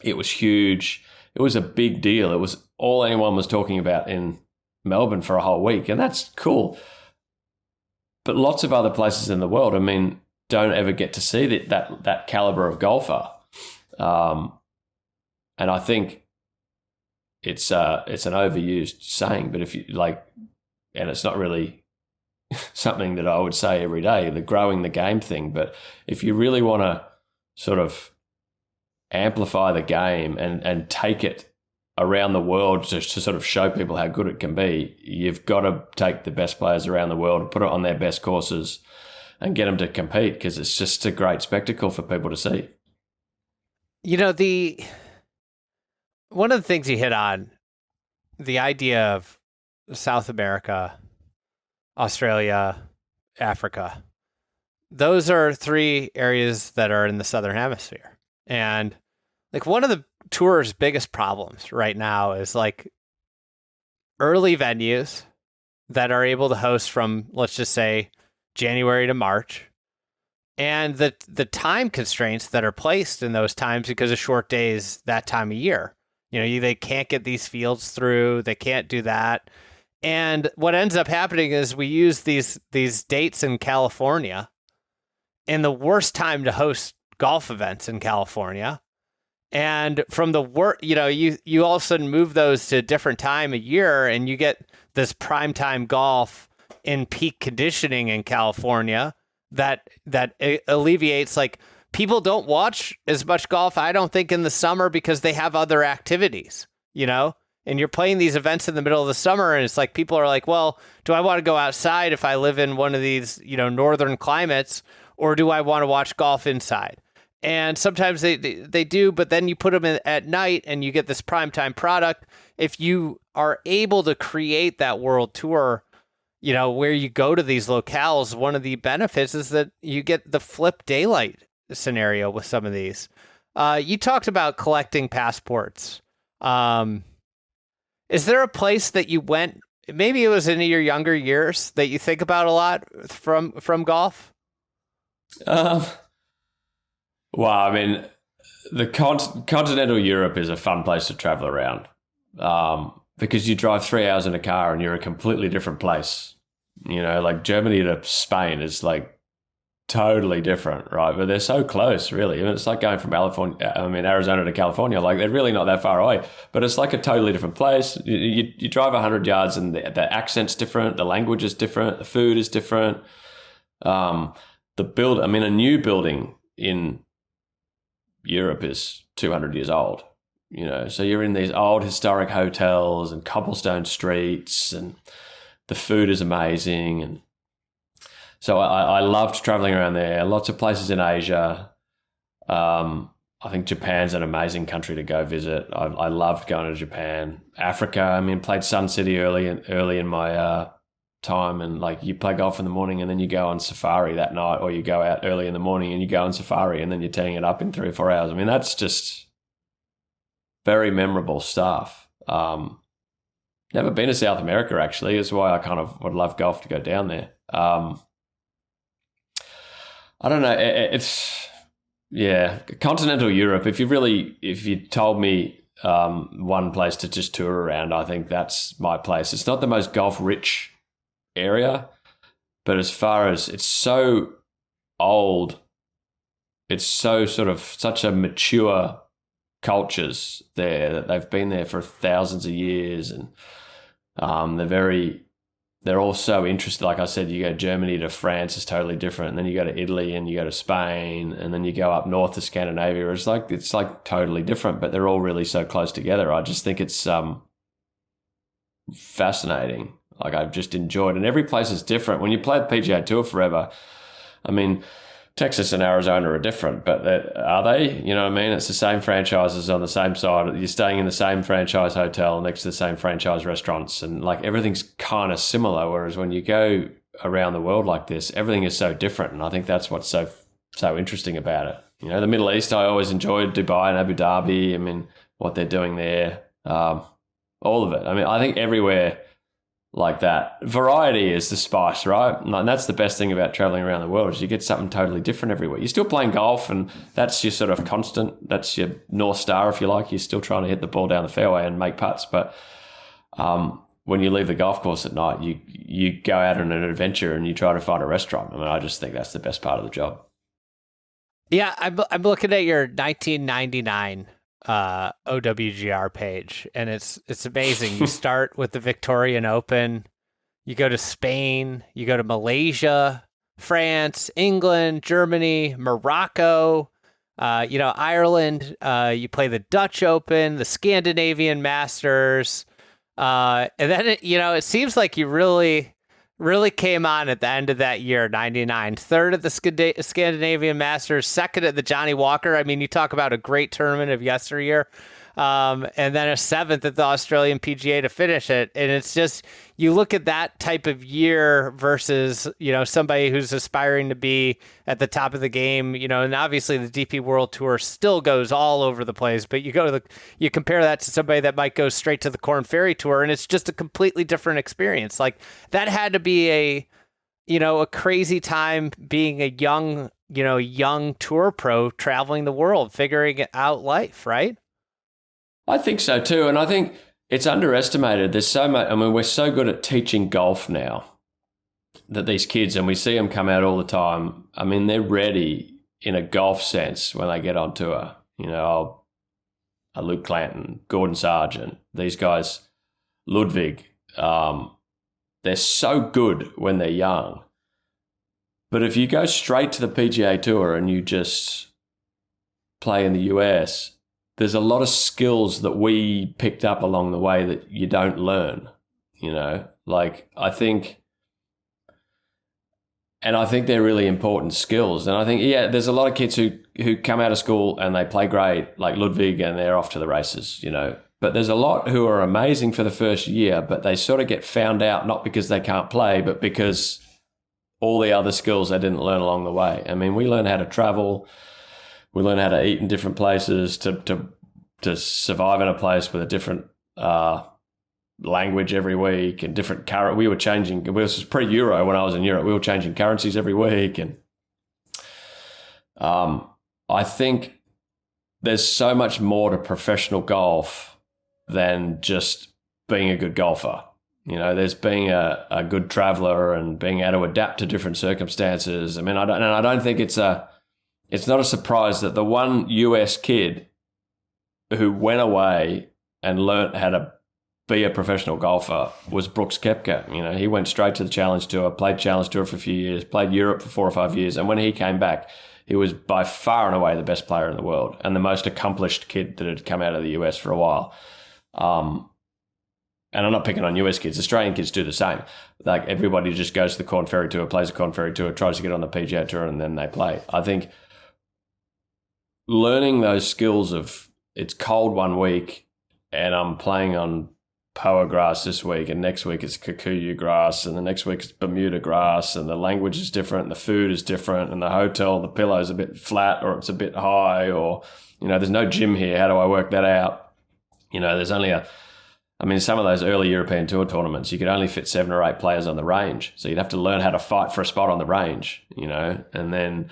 It was huge. It was a big deal. It was all anyone was talking about in Melbourne for a whole week, and that's cool. But lots of other places in the world, I mean, don't ever get to see that caliber of golfer. And I think it's an overused saying, but if you like, and it's not really something that I would say every day, the growing the game thing. But if you really want to sort of amplify the game and take it around the world to sort of show people how good it can be, you've got to take the best players around the world and put it on their best courses and get them to compete, because it's just a great spectacle for people to see. You know, one of the things you hit on, the idea of South America, Australia, Africa, those are three areas that are in the Southern Hemisphere. And like, one of the tour's biggest problems right now is like early venues that are able to host from, let's just say, January to March, and the time constraints that are placed in those times because of short days that time of year. You know, they can't get these fields through. They can't do that. And what ends up happening is we use these dates in California, and the worst time to host golf events in California. And from the you know, you all of a sudden move those to a different time of year, and you get this primetime golf in peak conditioning in California that alleviates, like, people don't watch as much golf, I don't think, in the summer because they have other activities, you know? And you're playing these events in the middle of the summer, and it's like, people are like, well, do I want to go outside if I live in one of these, you know, northern climates, or do I want to watch golf inside? And sometimes they do, but then you put them in at night and you get this primetime product. If you are able to create that world tour, you know, where you go to these locales, one of the benefits is that you get the flip daylight scenario with some of these. You talked about collecting passports. Is there a place that you went, maybe it was in your younger years, that you think about a lot from golf? Well, I mean, the continental Europe is a fun place to travel around, because you drive 3 hours in a car and you're a completely different place. You know, like Germany to Spain is like totally different, right? But they're so close, really. I mean, it's like going from Arizona to California. Like, they're really not that far away, but it's like a totally different place. You drive 100 yards and the accent's different, the language is different, the food is different. A new building in Europe is 200 years old, you know, so you're in these old historic hotels and cobblestone streets, and the food is amazing. And so I loved traveling around there. Lots of places in Asia. I think Japan's an amazing country to go visit. I loved going to Japan. Africa, I mean, played Sun City early in my time, and like, you play golf in the morning and then you go on safari that night, or you go out early in the morning and you go on safari and then you're teeing it up in 3 or 4 hours. I mean, that's just very memorable stuff. Never been to South America, actually. That's why I kind of would love golf to go down there. I don't know. Continental Europe. If you told me one place to just tour around, I think that's my place. It's not the most golf rich area, but as far as, it's so old, it's so sort of such a mature cultures there, that they've been there for thousands of years, and they're all so interested. Like I said, you go Germany to France is totally different, and then you go to Italy and you go to Spain, and then you go up north to Scandinavia. It's like totally different, but they're all really so close together. I just think it's fascinating. Like, I've just enjoyed, and every place is different. When you play the PGA Tour forever, I mean, Texas and Arizona are different, but are they? You know what I mean? It's the same franchises on the same side. You're staying in the same franchise hotel next to the same franchise restaurants, and like, everything's kind of similar. Whereas when you go around the world like this, everything is so different, and I think that's what's so interesting about it. You know, the Middle East, I always enjoyed Dubai and Abu Dhabi. I mean, what they're doing there, all of it. I mean, I think everywhere like that, variety is the spice, right? And that's the best thing about traveling around the world, is you get something totally different everywhere. You're still playing golf, and that's your sort of constant, that's your North Star, if you like. You're still trying to hit the ball down the fairway and make putts, but when you leave the golf course at night, you go out on an adventure and you try to find a restaurant. I mean, I just think that's the best part of the job. Yeah, I'm looking at your 1999 OWGR page, and it's amazing. You start with the Victorian Open, you go to Spain, you go to Malaysia, France, England, Germany, Morocco, Ireland, you play the Dutch Open, the Scandinavian Masters, and then it seems like you really came on at the end of that year, 99. Third at the Scandinavian Masters, second at the Johnny Walker. I mean, you talk about a great tournament of yesteryear. And then a seventh at the Australian PGA to finish it. And it's just, you look at that type of year versus, somebody who's aspiring to be at the top of the game, and obviously the DP World Tour still goes all over the place, but you compare that to somebody that might go straight to the Korn Ferry Tour, and it's just a completely different experience. Like, that had to be a crazy time being a young tour pro traveling the world, figuring out life, right? I think so too, and I think it's underestimated. There's so much. I mean, we're so good at teaching golf now that these kids, and we see them come out all the time. I mean, they're ready in a golf sense when they get on tour. Luke Clanton, Gordon Sargent, these guys, Ludwig. They're so good when they're young. But if you go straight to the PGA Tour and you just play in the US, there's a lot of skills that we picked up along the way that you don't learn, I think they're really important skills. And I think, there's a lot of kids who come out of school and they play great, like Ludwig, and they're off to the races, But there's a lot who are amazing for the first year, but they sort of get found out, not because they can't play, but because all the other skills they didn't learn along the way. I mean, we learn how to travel. We learn how to eat in different places, to survive in a place with a different language every week and different currency. We were changing. It was pre-Euro when I was in Europe. We were changing currencies every week, and I think there's so much more to professional golf than just being a good golfer. You know, there's being a good traveler and being able to adapt to different circumstances. I mean, I don't think it's not a surprise that the one US kid who went away and learnt how to be a professional golfer was Brooks Koepka. You know, he went straight to the Challenge Tour, played Challenge Tour for a few years, played Europe for 4 or 5 years, and when he came back, he was by far and away the best player in the world and the most accomplished kid that had come out of the US for a while. And I'm not picking on US kids. Australian kids do the same. Like, everybody just goes to the Corn Ferry Tour, plays the Corn Ferry Tour, tries to get on the PGA Tour, and then they play. I think learning those skills of it's cold one week and I'm playing on Poa grass this week, and next week it's Kikuyu grass, and the next week it's Bermuda grass, and the language is different, and the food is different, and the hotel, the pillow's a bit flat or it's a bit high, or, you know, there's no gym here. How do I work that out? You know, there's only some of those early European Tour tournaments, you could only fit 7 or 8 players on the range. So you'd have to learn how to fight for a spot on the range, you know, and then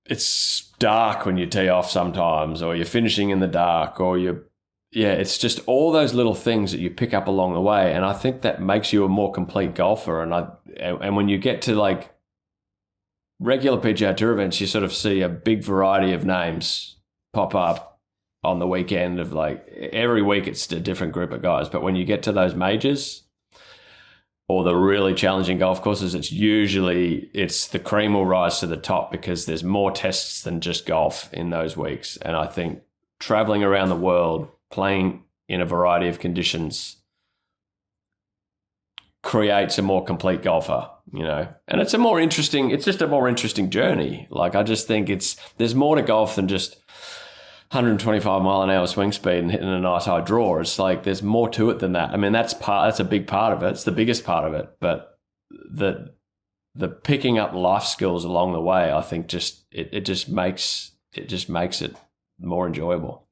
it's dark when you tee off sometimes, or you're finishing in the dark, or it's just all those little things that you pick up along the way. And I think that makes you a more complete golfer. And when you get to like regular PGA Tour events, you sort of see a big variety of names pop up on the weekend of like every week it's a different group of guys. But when you get to those majors or the really challenging golf courses, it's the cream will rise to the top because there's more tests than just golf in those weeks. And I think traveling around the world, playing in a variety of conditions creates a more complete golfer, you know, and it's just a more interesting journey. Like, I just think there's more to golf than just 125 mile an hour swing speed and hitting a nice high draw. It's like, there's more to it than that. I mean, that's a big part of it. It's the biggest part of it, but the picking up life skills along the way, I think it just makes it more enjoyable.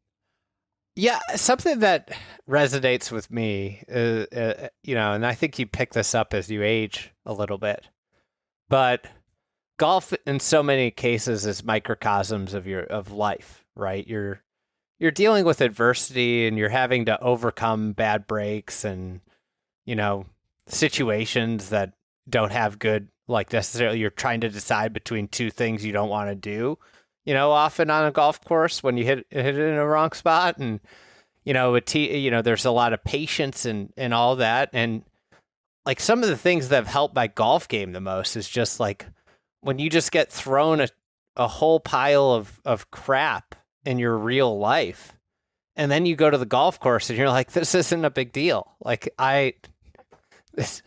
Yeah, something that resonates with me, you know, and I think you pick this up as you age a little bit, but golf in so many cases is microcosms of life, right? You're dealing with adversity and you're having to overcome bad breaks and, you know, situations that don't have good, like, necessarily you're trying to decide between two things you don't want to do. You know, often on a golf course when you hit it in a wrong spot, and you know, there's a lot of patience and all that. And like, some of the things that have helped my golf game the most is just like when you just get thrown a whole pile of crap in your real life, and then you go to the golf course and you're like, this isn't a big deal. Like, this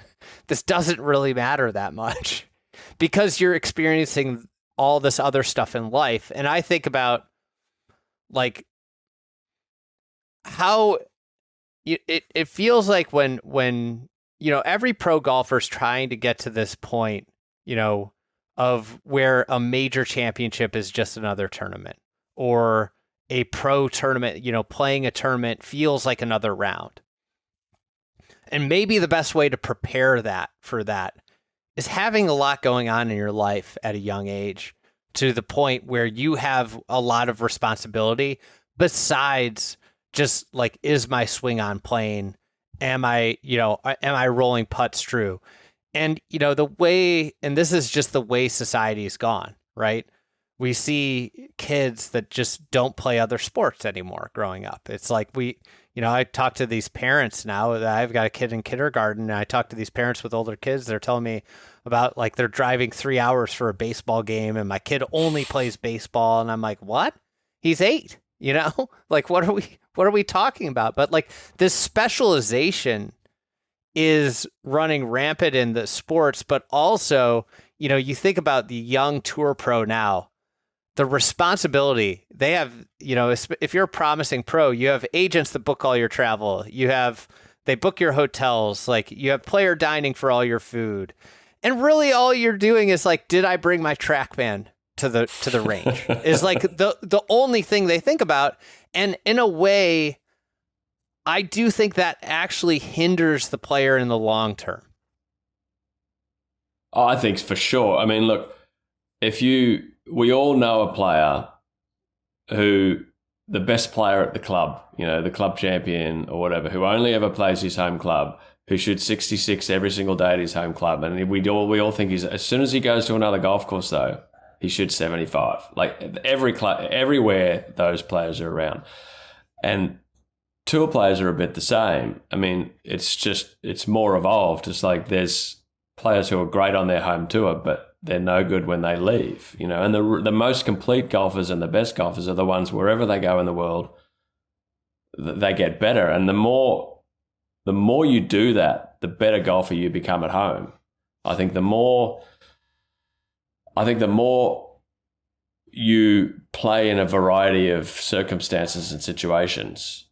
doesn't really matter that much because you're experiencing all this other stuff in life. And I think about like how it feels like when, you know, every pro golfer's trying to get to this point, you know, of where a major championship is just another tournament, or a pro tournament, you know, playing a tournament feels like another round. And maybe the best way to prepare for that is having a lot going on in your life at a young age, to the point where you have a lot of responsibility besides just like, is my swing on plane? Am I rolling putts true? And, you know, this is just the way society's gone, right? We see kids that just don't play other sports anymore growing up. It's like I talk to these parents now that I've got a kid in kindergarten, and I talk to these parents with older kids. They're telling me about like they're driving 3 hours for a baseball game and my kid only plays baseball. And I'm like, what? He's 8, you know, like, what are we talking about? But like, this specialization is running rampant in the sports, but also, you know, you think about the young tour pro now, the responsibility they have, you know, if you're a promising pro, you have agents that book all your travel. They book your hotels, like you have player dining for all your food. And really all you're doing is like, did I bring my TrackMan to the range? Is like the only thing they think about. And in a way, I do think that actually hinders the player in the long term. Oh, I think for sure. I mean, look, if you we all know a player who, the best player at the club, the club champion or whatever, who only ever plays his home club, who shoots 66 every single day at his home club. And we all think as soon as he goes to another golf course, though, he shoots 75. Like everywhere those players are around. And tour players are a bit the same. I mean, it's more evolved. It's like there's players who are great on their home tour, but they're no good when they leave, and the most complete golfers and the best golfers are the ones wherever they go in the world, they get better. And the more you do that, the better golfer you become at home. I think the more you play in a variety of circumstances and situations,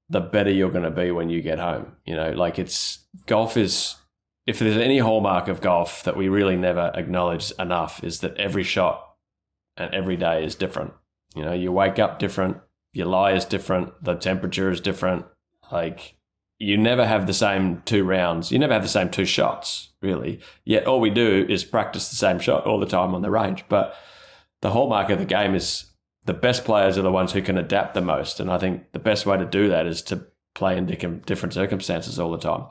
the better you're going to be when you get home. Golf is, if there's any hallmark of golf that we really never acknowledge enough, is that every shot and every day is different. You wake up different, your lie is different, the temperature is different. Like, you never have the same 2 rounds. You never have the same 2 shots, really. Yet all we do is practice the same shot all the time on the range. But the hallmark of the game is the best players are the ones who can adapt the most. And I think the best way to do that is to play in different circumstances all the time.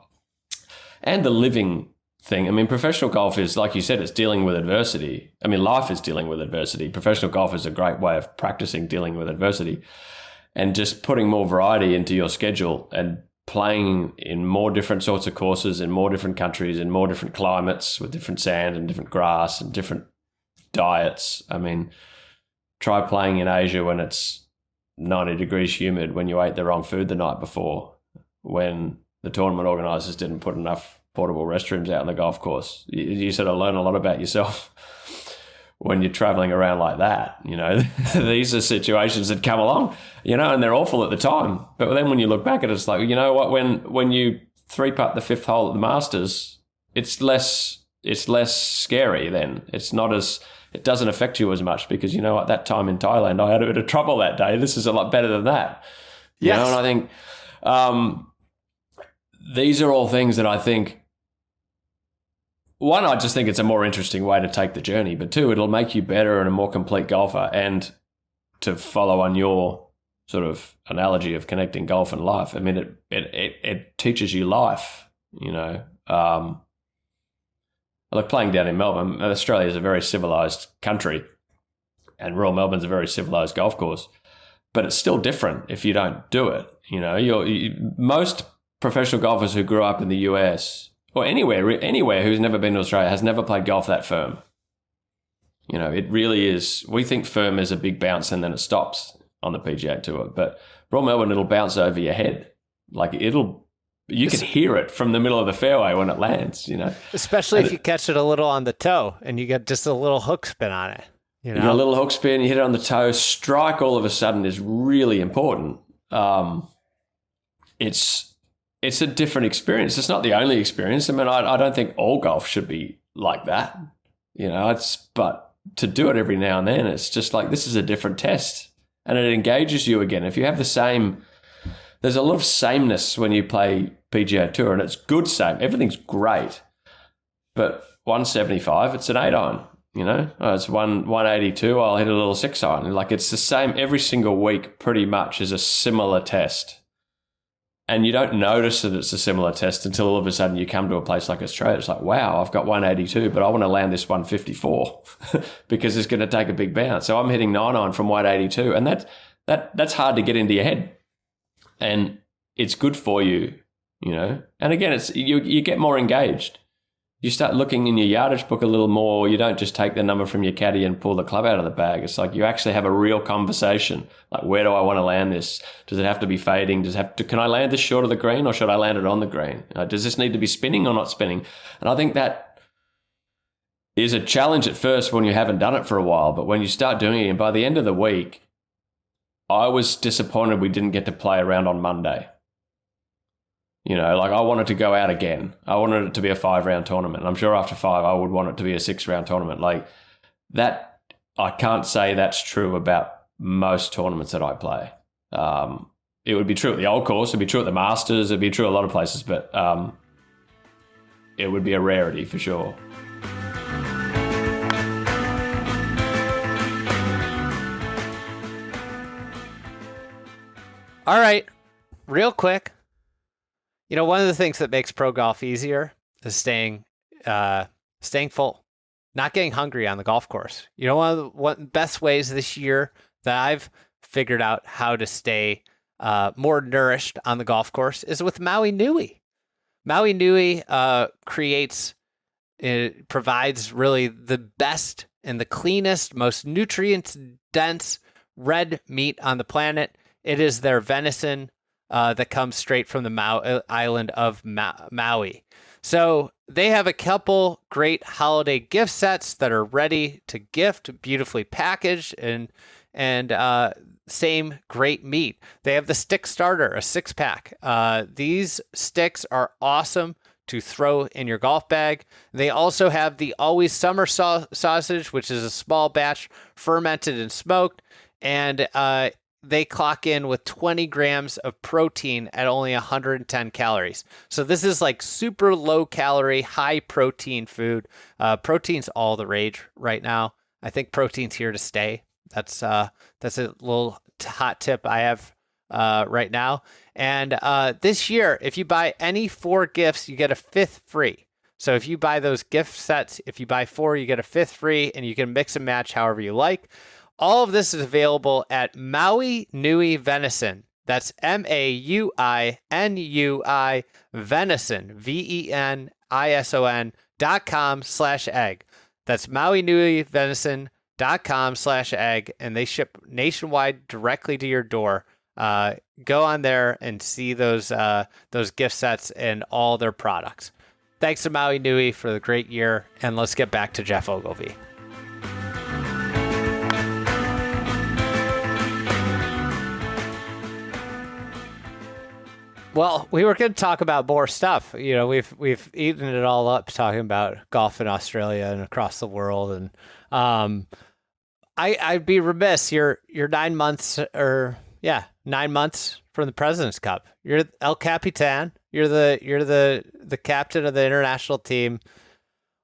And the living thing. I mean, professional golf is, like you said, it's dealing with adversity. I mean, life is dealing with adversity. Professional golf is a great way of practicing dealing with adversity and just putting more variety into your schedule and playing in more different sorts of courses in more different countries, in more different climates with different sand and different grass and different diets. I mean, try playing in Asia when it's 90 degrees humid, when you ate the wrong food the night before, when the tournament organisers didn't put enough portable restrooms out on the golf course. You sort of learn a lot about yourself when you're travelling around like that. These are situations that come along, and they're awful at the time. But then when you look back at it, it's like, you know what, when you 3-putt the 5th hole at the Masters, it's less scary then. It doesn't affect you as much because, that time in Thailand, I had a bit of trouble that day. This is a lot better than that. Yes. And I think these are all things that I think, one, I just think it's a more interesting way to take the journey, but 2, it'll make you better and a more complete golfer. And to follow on your sort of analogy of connecting golf and life, I mean, it teaches you life, Like playing down in Melbourne, Australia is a very civilized country and Royal Melbourne's a very civilized golf course, but it's still different if you don't do it. Most professional golfers who grew up in the US or anywhere who's never been to Australia has never played golf that firm. It really is. We think firm is a big bounce and then it stops on the PGA Tour, but Royal Melbourne, it'll bounce over your head. Like you can hear it from the middle of the fairway when it lands, Especially if you catch it a little on the toe and you get just a little hook spin on it. You get a little hook spin, you hit it on the toe, strike all of a sudden is really important. It's a different experience. It's not the only experience. I mean, I don't think all golf should be like that. But to do it every now and then, it's just like, this is a different test and it engages you again. If you have there's a lot of sameness when you play PGA Tour and it's good same. Everything's great. But 175, it's an 8-iron, it's 182, I'll hit a little 6-iron. Like, it's the same every single week pretty much is a similar test. And you don't notice that it's a similar test until all of a sudden you come to a place like Australia. It's like, wow, I've got 182, but I want to land this 154 because it's going to take a big bounce. So I'm hitting 9-iron from 182, and that's hard to get into your head. And it's good for you, And again, it's you get more engaged. You start looking in your yardage book a little more. You don't just take the number from your caddy and pull the club out of the bag. It's like you actually have a real conversation. Like, where do I want to land this? Does it have to be fading? Can I land this short of the green or should I land it on the green? Does this need to be spinning or not spinning? And I think that is a challenge at first when you haven't done it for a while. But when you start doing it, and by the end of the week, I was disappointed we didn't get to play around on Monday. I wanted to go out again. I wanted it to be a 5-round tournament. I'm sure after 5, I would want it to be a 6-round tournament. Like that, I can't say that's true about most tournaments that I play. It would be true at the Old Course. It'd be true at the Masters. It'd be true at a lot of places, but it would be a rarity for sure. All right, real quick. One of the things that makes pro golf easier is staying full, not getting hungry on the golf course. One of the best ways this year that I've figured out how to stay more nourished on the golf course is with Maui Nui. Maui Nui provides really the best and the cleanest, most nutrient-dense red meat on the planet. It is their venison that comes straight from the island of Maui. So they have a couple great holiday gift sets that are ready to gift, beautifully packaged, and same great meat. They have the stick starter, a 6-pack. These sticks are awesome to throw in your golf bag. They also have the Always Summer sausage, which is a small batch fermented and smoked, and they clock in with 20 grams of protein at only 110 calories. So this is like super low calorie, high protein food. Protein's all the rage right now. I think protein's here to stay. That's a little hot tip I have right now. And this year, if you buy any 4 gifts, you get a 5th free. So if you buy those gift sets, if you buy 4, you get a 5th free, and you can mix and match however you like. All of this is available at Maui Nui Venison. That's MAUI NUI Venison, VENISON.com/egg. That's Maui Nui Venison.com/egg, and they ship nationwide directly to your door. Go on there and see those gift sets and all their products. Thanks to Maui Nui for the great year, and let's get back to Geoff Ogilvy. Well, we were going to talk about more stuff. We've eaten it all up talking about golf in Australia and across the world, and I'd be remiss. You're 9 months, 9 months from the President's Cup. You're El Capitan. You're the captain of the international team.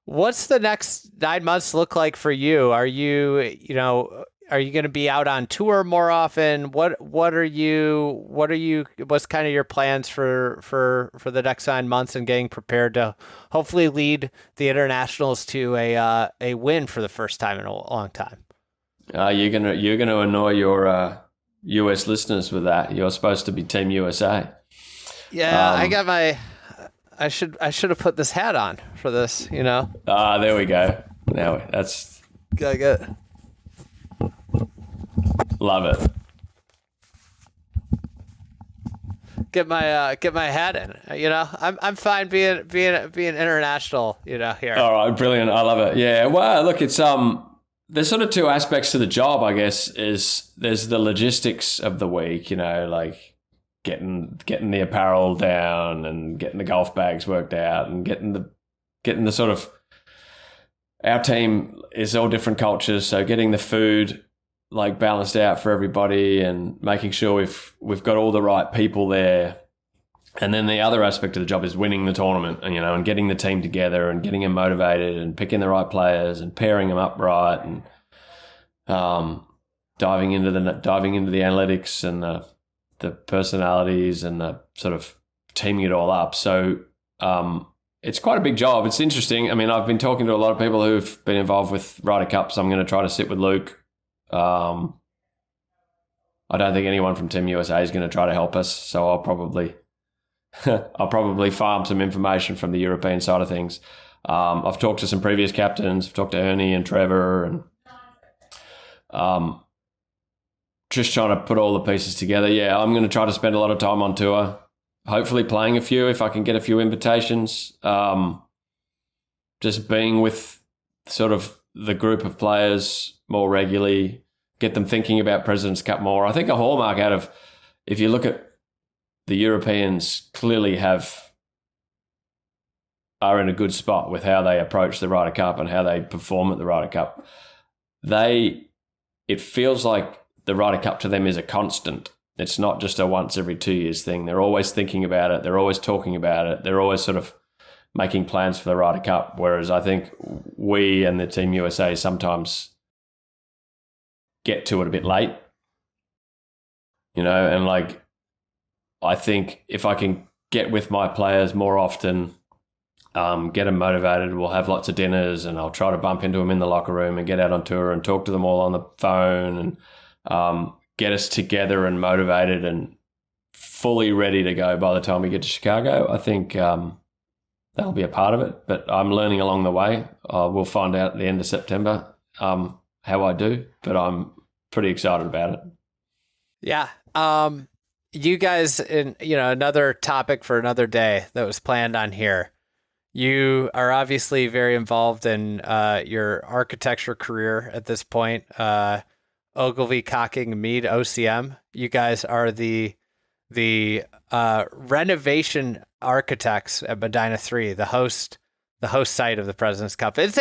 What's the next 9 months look like for you? Are you going to be out on tour more often? What's kind of your plans for the next 9 months and getting prepared to hopefully lead the internationals to a win for the first time in a long time? You're gonna annoy your US listeners with that. You're supposed to be Team USA. Yeah, I should have put this hat on for this. There we go. Now that's good. Love it. Get my hat in. I'm fine being international. Here. All right, brilliant. I love it. Yeah. Well, look, it's there's sort of 2 aspects to the job, I guess. There's the logistics of the week. Like getting the apparel down and getting the golf bags worked out and getting the sort of, our team is all different cultures, so getting the food like balanced out for everybody and making sure we've got all the right people there. And then the other aspect of the job is winning the tournament and getting the team together and getting them motivated and picking the right players and pairing them up right and diving into the analytics and the personalities and the sort of teaming it all up. So it's quite a big job. It's interesting. I mean, I've been talking to a lot of people who've been involved with Ryder Cups. I'm going to try to sit with Luke. I don't think anyone from Team USA is going to try to help us, so I'll probably farm some information from the European side of things. I've talked to some previous captains. I've talked to Ernie and Trevor, and just trying to put all the pieces together. Yeah, I'm going to try to spend a lot of time on tour, hopefully playing a few if I can get a few invitations. Just being with sort of the group of players more regularly, get them thinking about President's Cup more. I think a hallmark out of, if you look at the Europeans, clearly are in a good spot with how they approach the Ryder Cup and how they perform at the Ryder Cup. It feels like the Ryder Cup to them is a constant. It's not just a once every 2 years thing. They're always thinking about it. They're always talking about it. They're always sort of making plans for the Ryder Cup, whereas I think we and the Team USA sometimes get to it a bit late, and like I think if I can get with my players more often, get them motivated, we'll have lots of dinners, and I'll try to bump into them in the locker room and get out on tour and talk to them all on the phone and get us together and motivated and fully ready to go by the time we get to Chicago. I think that'll be a part of it, but I'm learning along the way. We'll find out at the end of September how I do, but I'm pretty excited about it. Yeah. You guys, another topic for another day that was planned on here. You are obviously very involved in your architecture career at this point. Ogilvy, Cocking, Mead, OCM. You guys are the renovation architects at Medinah 3, the host site of the President's Cup. It's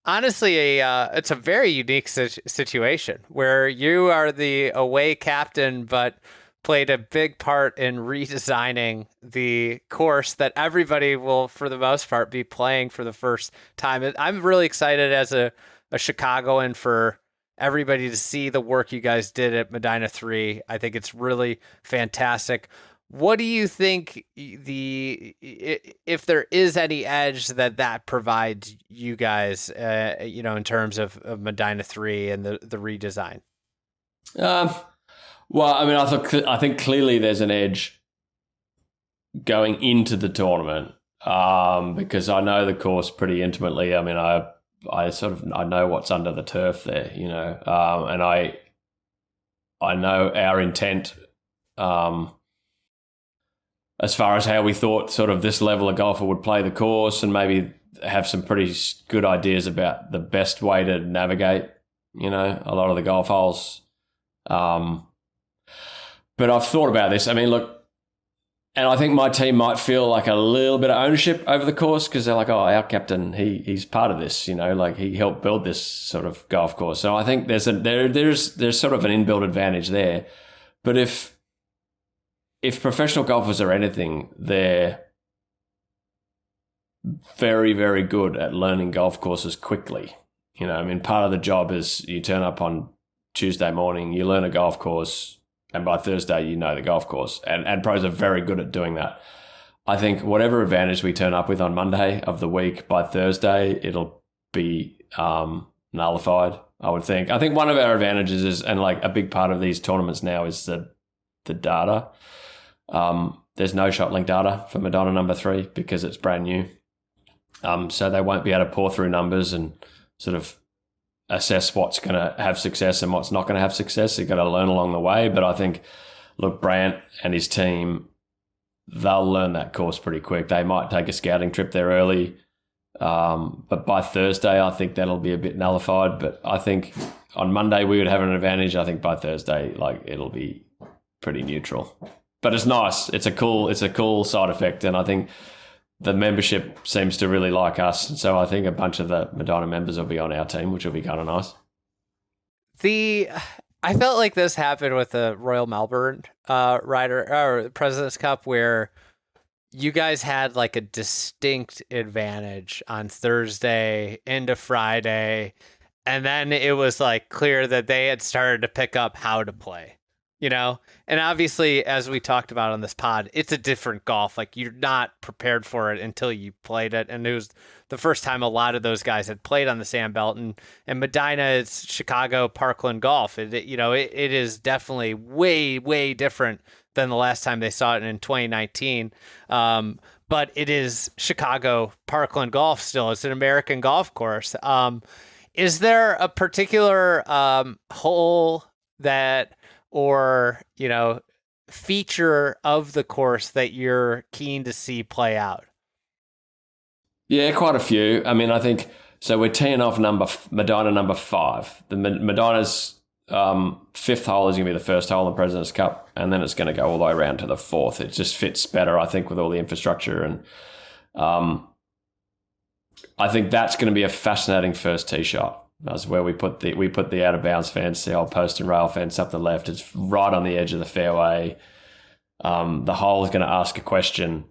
honestly it's a very unique situation where you are the away captain, but played a big part in redesigning the course that everybody will, for the most part, be playing for the first time. I'm really excited as a Chicagoan for everybody to see the work you guys did at Medinah 3. I think it's really fantastic. What do you think if there is any edge that provides you guys, in terms of Medinah 3 and the redesign? Well, I mean, I think clearly there's an edge going into the tournament because I know the course pretty intimately. I mean, I know what's under the turf there, and I know our intent as far as how we thought sort of this level of golfer would play the course, and maybe have some pretty good ideas about the best way to navigate, a lot of the golf holes. But I've thought about this. I mean, look, and I think my team might feel like a little bit of ownership over the course because they're like, oh, our captain, he's part of this, like he helped build this sort of golf course. So I think there's sort of an inbuilt advantage there. But if professional golfers are anything, they're very, very good at learning golf courses quickly. I mean, part of the job is you turn up on Tuesday morning, you learn a golf course, and by Thursday, you know the golf course. And pros are very good at doing that. I think whatever advantage we turn up with on Monday of the week, by Thursday, it'll be nullified, I would think. I think one of our advantages is, and like a big part of these tournaments now, is the data. There's no shot link data for Medinah number 3 because it's brand new. So they won't be able to pour through numbers and sort of assess what's going to have success and what's not going to have success. You've got to learn along the way. But I think, look, Brant and his team, they'll learn that course pretty quick. They might take a scouting trip there early. But by Thursday, I think that'll be a bit nullified. But I think on Monday, we would have an advantage. I think by Thursday, it'll be pretty neutral. But it's nice. It's a cool side effect. And I think the membership seems to really like us. And so I think a bunch of the Medinah members will be on our team, which will be kind of nice. I felt like this happened with the Royal Melbourne President's Cup, where you guys had like a distinct advantage on Thursday into Friday. And then it was like clear that they had started to pick up how to play. And obviously, as we talked about on this pod, it's a different golf. Like, you're not prepared for it until you played it. And it was the first time a lot of those guys had played on the sand belt. And Medinah, it's Chicago Parkland golf. It is definitely way, way different than the last time they saw it in 2019. But it is Chicago Parkland golf still. It's an American golf course. Is there a particular hole that, or, feature of the course that you're keen to see play out? Yeah, quite a few. I mean, I think, so we're teeing off Medinah number 5. The Medinah's 5th hole is going to be the first hole in the President's Cup, and then it's going to go all the way around to the 4th. It just fits better, I think, with all the infrastructure. And I think that's going to be a fascinating first tee shot. That's where we put the out of bounds fence, the old post and rail fence up the left. It's right on the edge of the fairway. The hole is going to ask a question.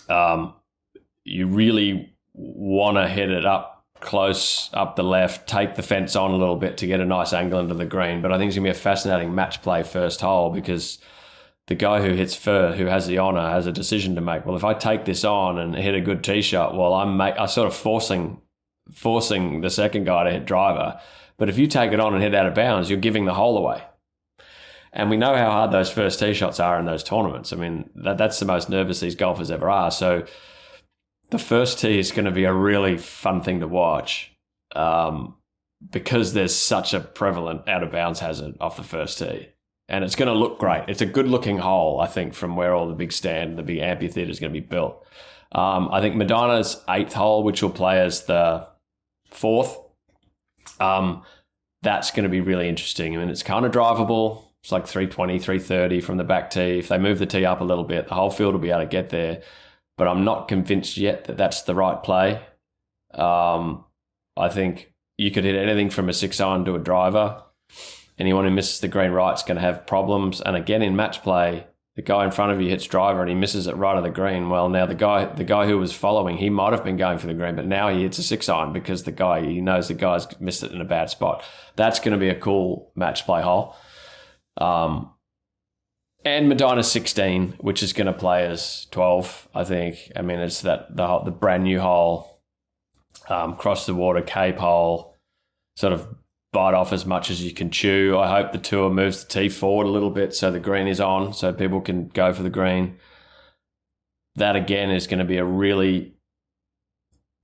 You really want to hit it up close up the left, take the fence on a little bit to get a nice angle into the green. But I think it's going to be a fascinating match play first hole because the guy who hits first, who has the honour, has a decision to make. Well, if I take this on and hit a good tee shot, well, I'm sort of forcing the second guy to hit driver. But if you take it on and hit out of bounds, you're giving the hole away. And we know how hard those first tee shots are in those tournaments. I mean, that's the most nervous these golfers ever are. So the first tee is going to be a really fun thing to watch because there's such a prevalent out-of-bounds hazard off the first tee. And it's going to look great. It's a good-looking hole, I think, from where all the big amphitheatre is going to be built. I think Medinah's 8th hole, which will play as the 4th, that's going to be really interesting. I mean, it's kind of drivable. It's like 320, 330 from the back tee. If they move the tee up a little bit, the whole field will be able to get there. But I'm not convinced yet that that's the right play. I think you could hit anything from a 6-iron to a driver. Anyone who misses the green right is going to have problems. And again, in match play, the guy in front of you hits driver and he misses it right of the green. Well, now the guy who was following, he might have been going for the green, but now he hits a 6-iron because he knows the guy's missed it in a bad spot. That's going to be a cool match play hole. And Medinah 16, which is going to play as 12, I think. I mean, it's the brand new hole, cross the water Cape hole, sort of bite off as much as you can chew. I hope the tour moves the tee forward a little bit so the green is on, so people can go for the green. That again is going to be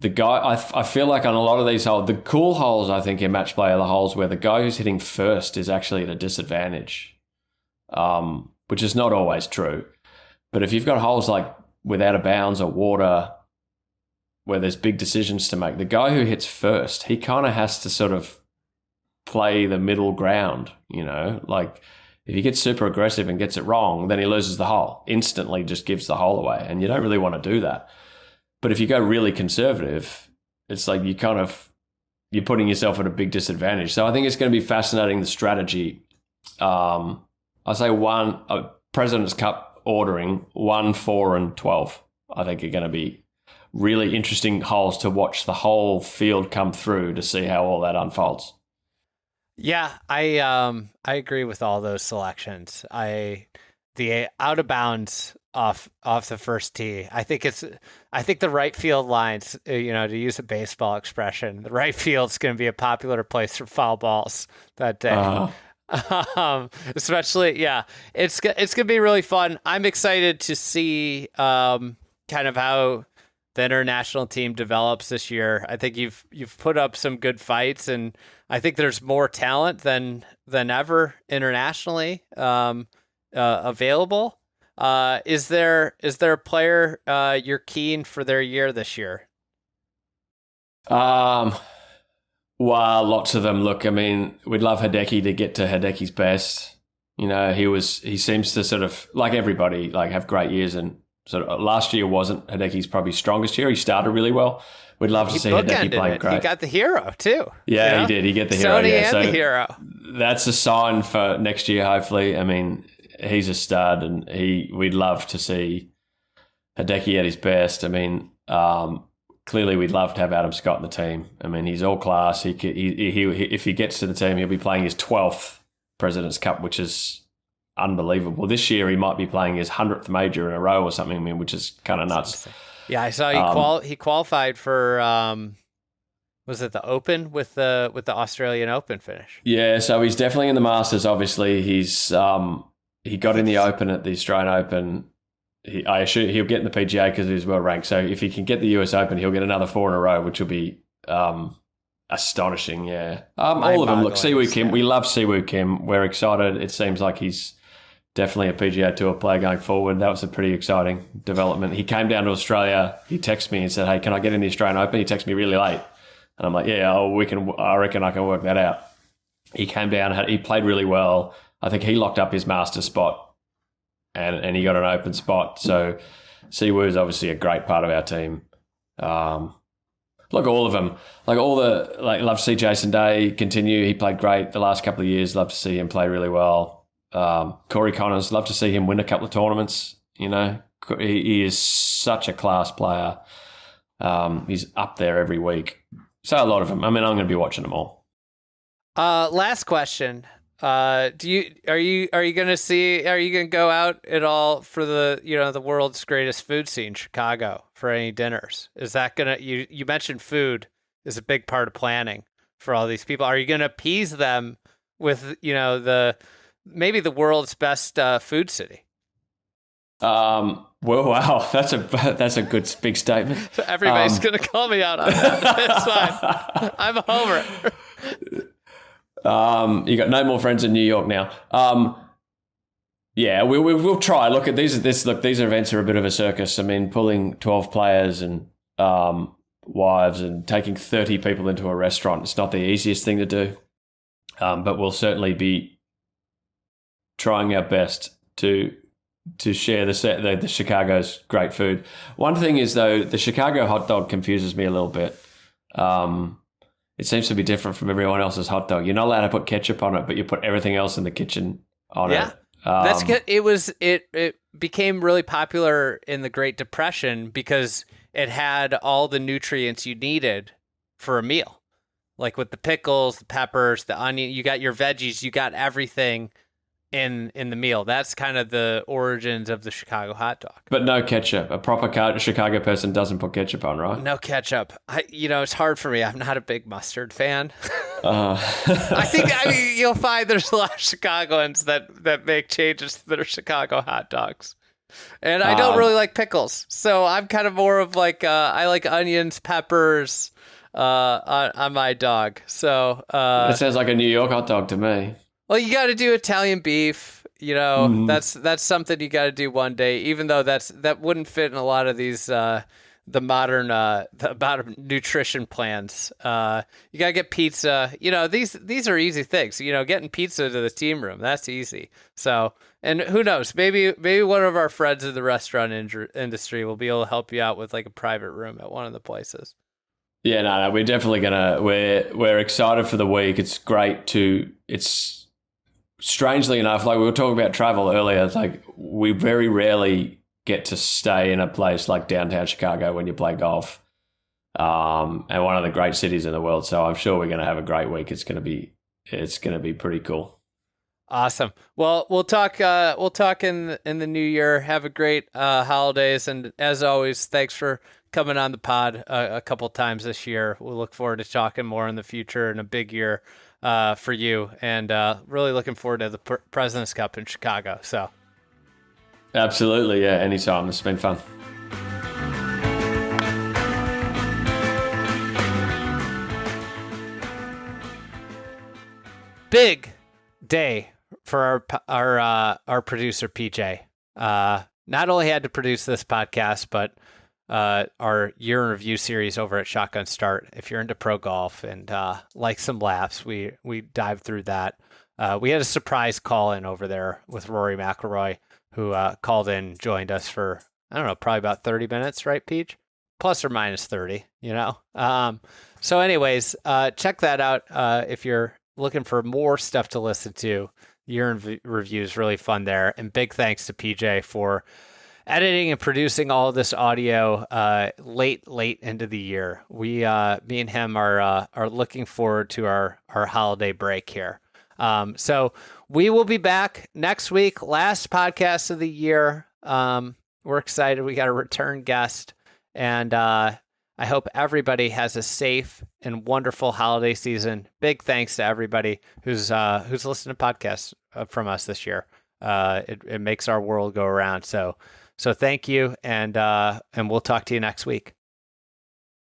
I feel like on a lot of these holes, the cool holes I think in match play are the holes where the guy who's hitting first is actually at a disadvantage, which is not always true. But if you've got holes like with out of bounds or water where there's big decisions to make, the guy who hits first, he kind of has to sort of play the middle ground, like if he gets super aggressive and gets it wrong, then he loses the hole, instantly just gives the hole away. And you don't really want to do that. But if you go really conservative, it's like you're putting yourself at a big disadvantage. So I think it's going to be fascinating, the strategy. I say President's Cup ordering 1, 4, and 12, I think are going to be really interesting holes to watch the whole field come through to see how all that unfolds. Yeah, I agree with all those selections. The out of bounds off the first tee. I think the right field lines, to use a baseball expression, the right field's going to be a popular place for foul balls that day. Especially, yeah, it's going to be really fun. I'm excited to see kind of how the international team develops this year. I think you've put up some good fights, and I think there's more talent than ever internationally available. Is there a player you're keen for their year this year? Well, lots of them. Look, I mean, we'd love Hideki to get to Hideki's best. He seems to sort of, like everybody, like have great years, and sort of last year wasn't Hideki's probably strongest year. He started really well. We'd love to see Hideki playing great. He got the hero too. Yeah, he did. He got the hero. And the hero. That's a sign for next year, hopefully. I mean, he's a stud, and we'd love to see Hideki at his best. I mean, clearly we'd love to have Adam Scott in the team. I mean, he's all class. He if he gets to the team, he'll be playing his 12th President's Cup, which is unbelievable. This year he might be playing his 100th major in a row or something, I mean, which is kind of nuts. Yeah, I saw he qualified for was it the Open with the Australian Open finish? Yeah, so he's definitely in the Masters. Obviously, he's he got in the Open at the Australian Open. I assume he'll get in the PGA because he's well ranked. So if he can get the US Open, he'll get another 4 in a row, which will be astonishing. Yeah, all of them. Look, Siwoo Kim. We love Siwoo Kim. We're excited. It seems like he's definitely a PGA Tour player going forward. That was a pretty exciting development. He came down to Australia. He texted me and said, "Hey, can I get in the Australian Open?" He texted me really late, and I'm like, "Yeah, I reckon I can work that out." He came down. He played really well. I think he locked up his master spot, and he got an open spot. So Siwoo is obviously a great part of our team. Look, all of them. Love to see Jason Day continue. He played great the last couple of years. Love to see him play really well. Corey Connors, love to see him win a couple of tournaments. He is such a class player. He's up there every week. So a lot of them. I mean, I'm going to be watching them all. Last question. Are you gonna go out at all for the world's greatest food scene, Chicago, for any dinners? Is that you mentioned food is a big part of planning for all these people. Are you gonna appease them with, maybe the world's best food city? Well, wow, that's a good big statement. Everybody's gonna call me out on that. It's fine. I'm a homer. You got no more friends in New York now. Yeah, we'll try. Look at these events are a bit of a circus. I mean, pulling 12 players and wives and taking 30 people into a restaurant, it's not the easiest thing to do. But we'll certainly be trying our best to share the Chicago's great food. One thing is, though, the Chicago hot dog confuses me a little bit. It seems to be different from everyone else's hot dog. You're not allowed to put ketchup on it, but you put everything else in the kitchen on it. That's good. It became really popular in the Great Depression because it had all the nutrients you needed for a meal. Like with the pickles, the peppers, the onion, you got your veggies, you got everything in the meal. That's kind of the origins of the Chicago hot dog. But no ketchup. A proper Chicago person doesn't put ketchup on, right? No ketchup. It's hard for me. I'm not a big mustard fan. I mean, you'll find there's a lot of Chicagoans that make changes to their Chicago hot dogs. And I don't really like pickles. So I'm kind of more of like, I like onions, peppers on my dog. So it sounds like a New York hot dog to me. Well, you got to do Italian beef. That's something you got to do one day. Even though that wouldn't fit in a lot of these the modern nutrition plans. You got to get pizza. These are easy things. Getting pizza to the team room, that's easy. So, and who knows? Maybe one of our friends in the restaurant industry will be able to help you out with like a private room at one of the places. Yeah, no, we're definitely we're excited for the week. It's great it's strangely enough, like we were talking about travel earlier, it's like we very rarely get to stay in a place like downtown Chicago when you play golf, and one of the great cities in the world. So I'm sure we're going to have a great week. It's going to be pretty cool. Awesome. Well, we'll talk in the new year. Have a great holidays, and as always, thanks for coming on the pod a couple times this year. We'll look forward to talking more in the future and a big year for you, and really looking forward to the President's Cup in Chicago. So, absolutely, yeah, anytime. It's been fun. Big day for our producer PJ. Not only had to produce this podcast, but our year in review series over at Shotgun Start. If you're into pro golf and like some laps, we dived through that. We had a surprise call in over there with Rory McIlroy, who called in, joined us for, I don't know, probably about 30 minutes, right, Peach? Plus or minus 30, So anyways, check that out if you're looking for more stuff to listen to. Year in review is really fun there. And big thanks to PJ for editing and producing all of this audio late into the year. We, me and him are looking forward to our holiday break here. So we will be back next week, last podcast of the year. We're excited. We got a return guest, and I hope everybody has a safe and wonderful holiday season. Big thanks to everybody who's listening to podcasts from us this year. It makes our world go around. So thank you, and we'll talk to you next week.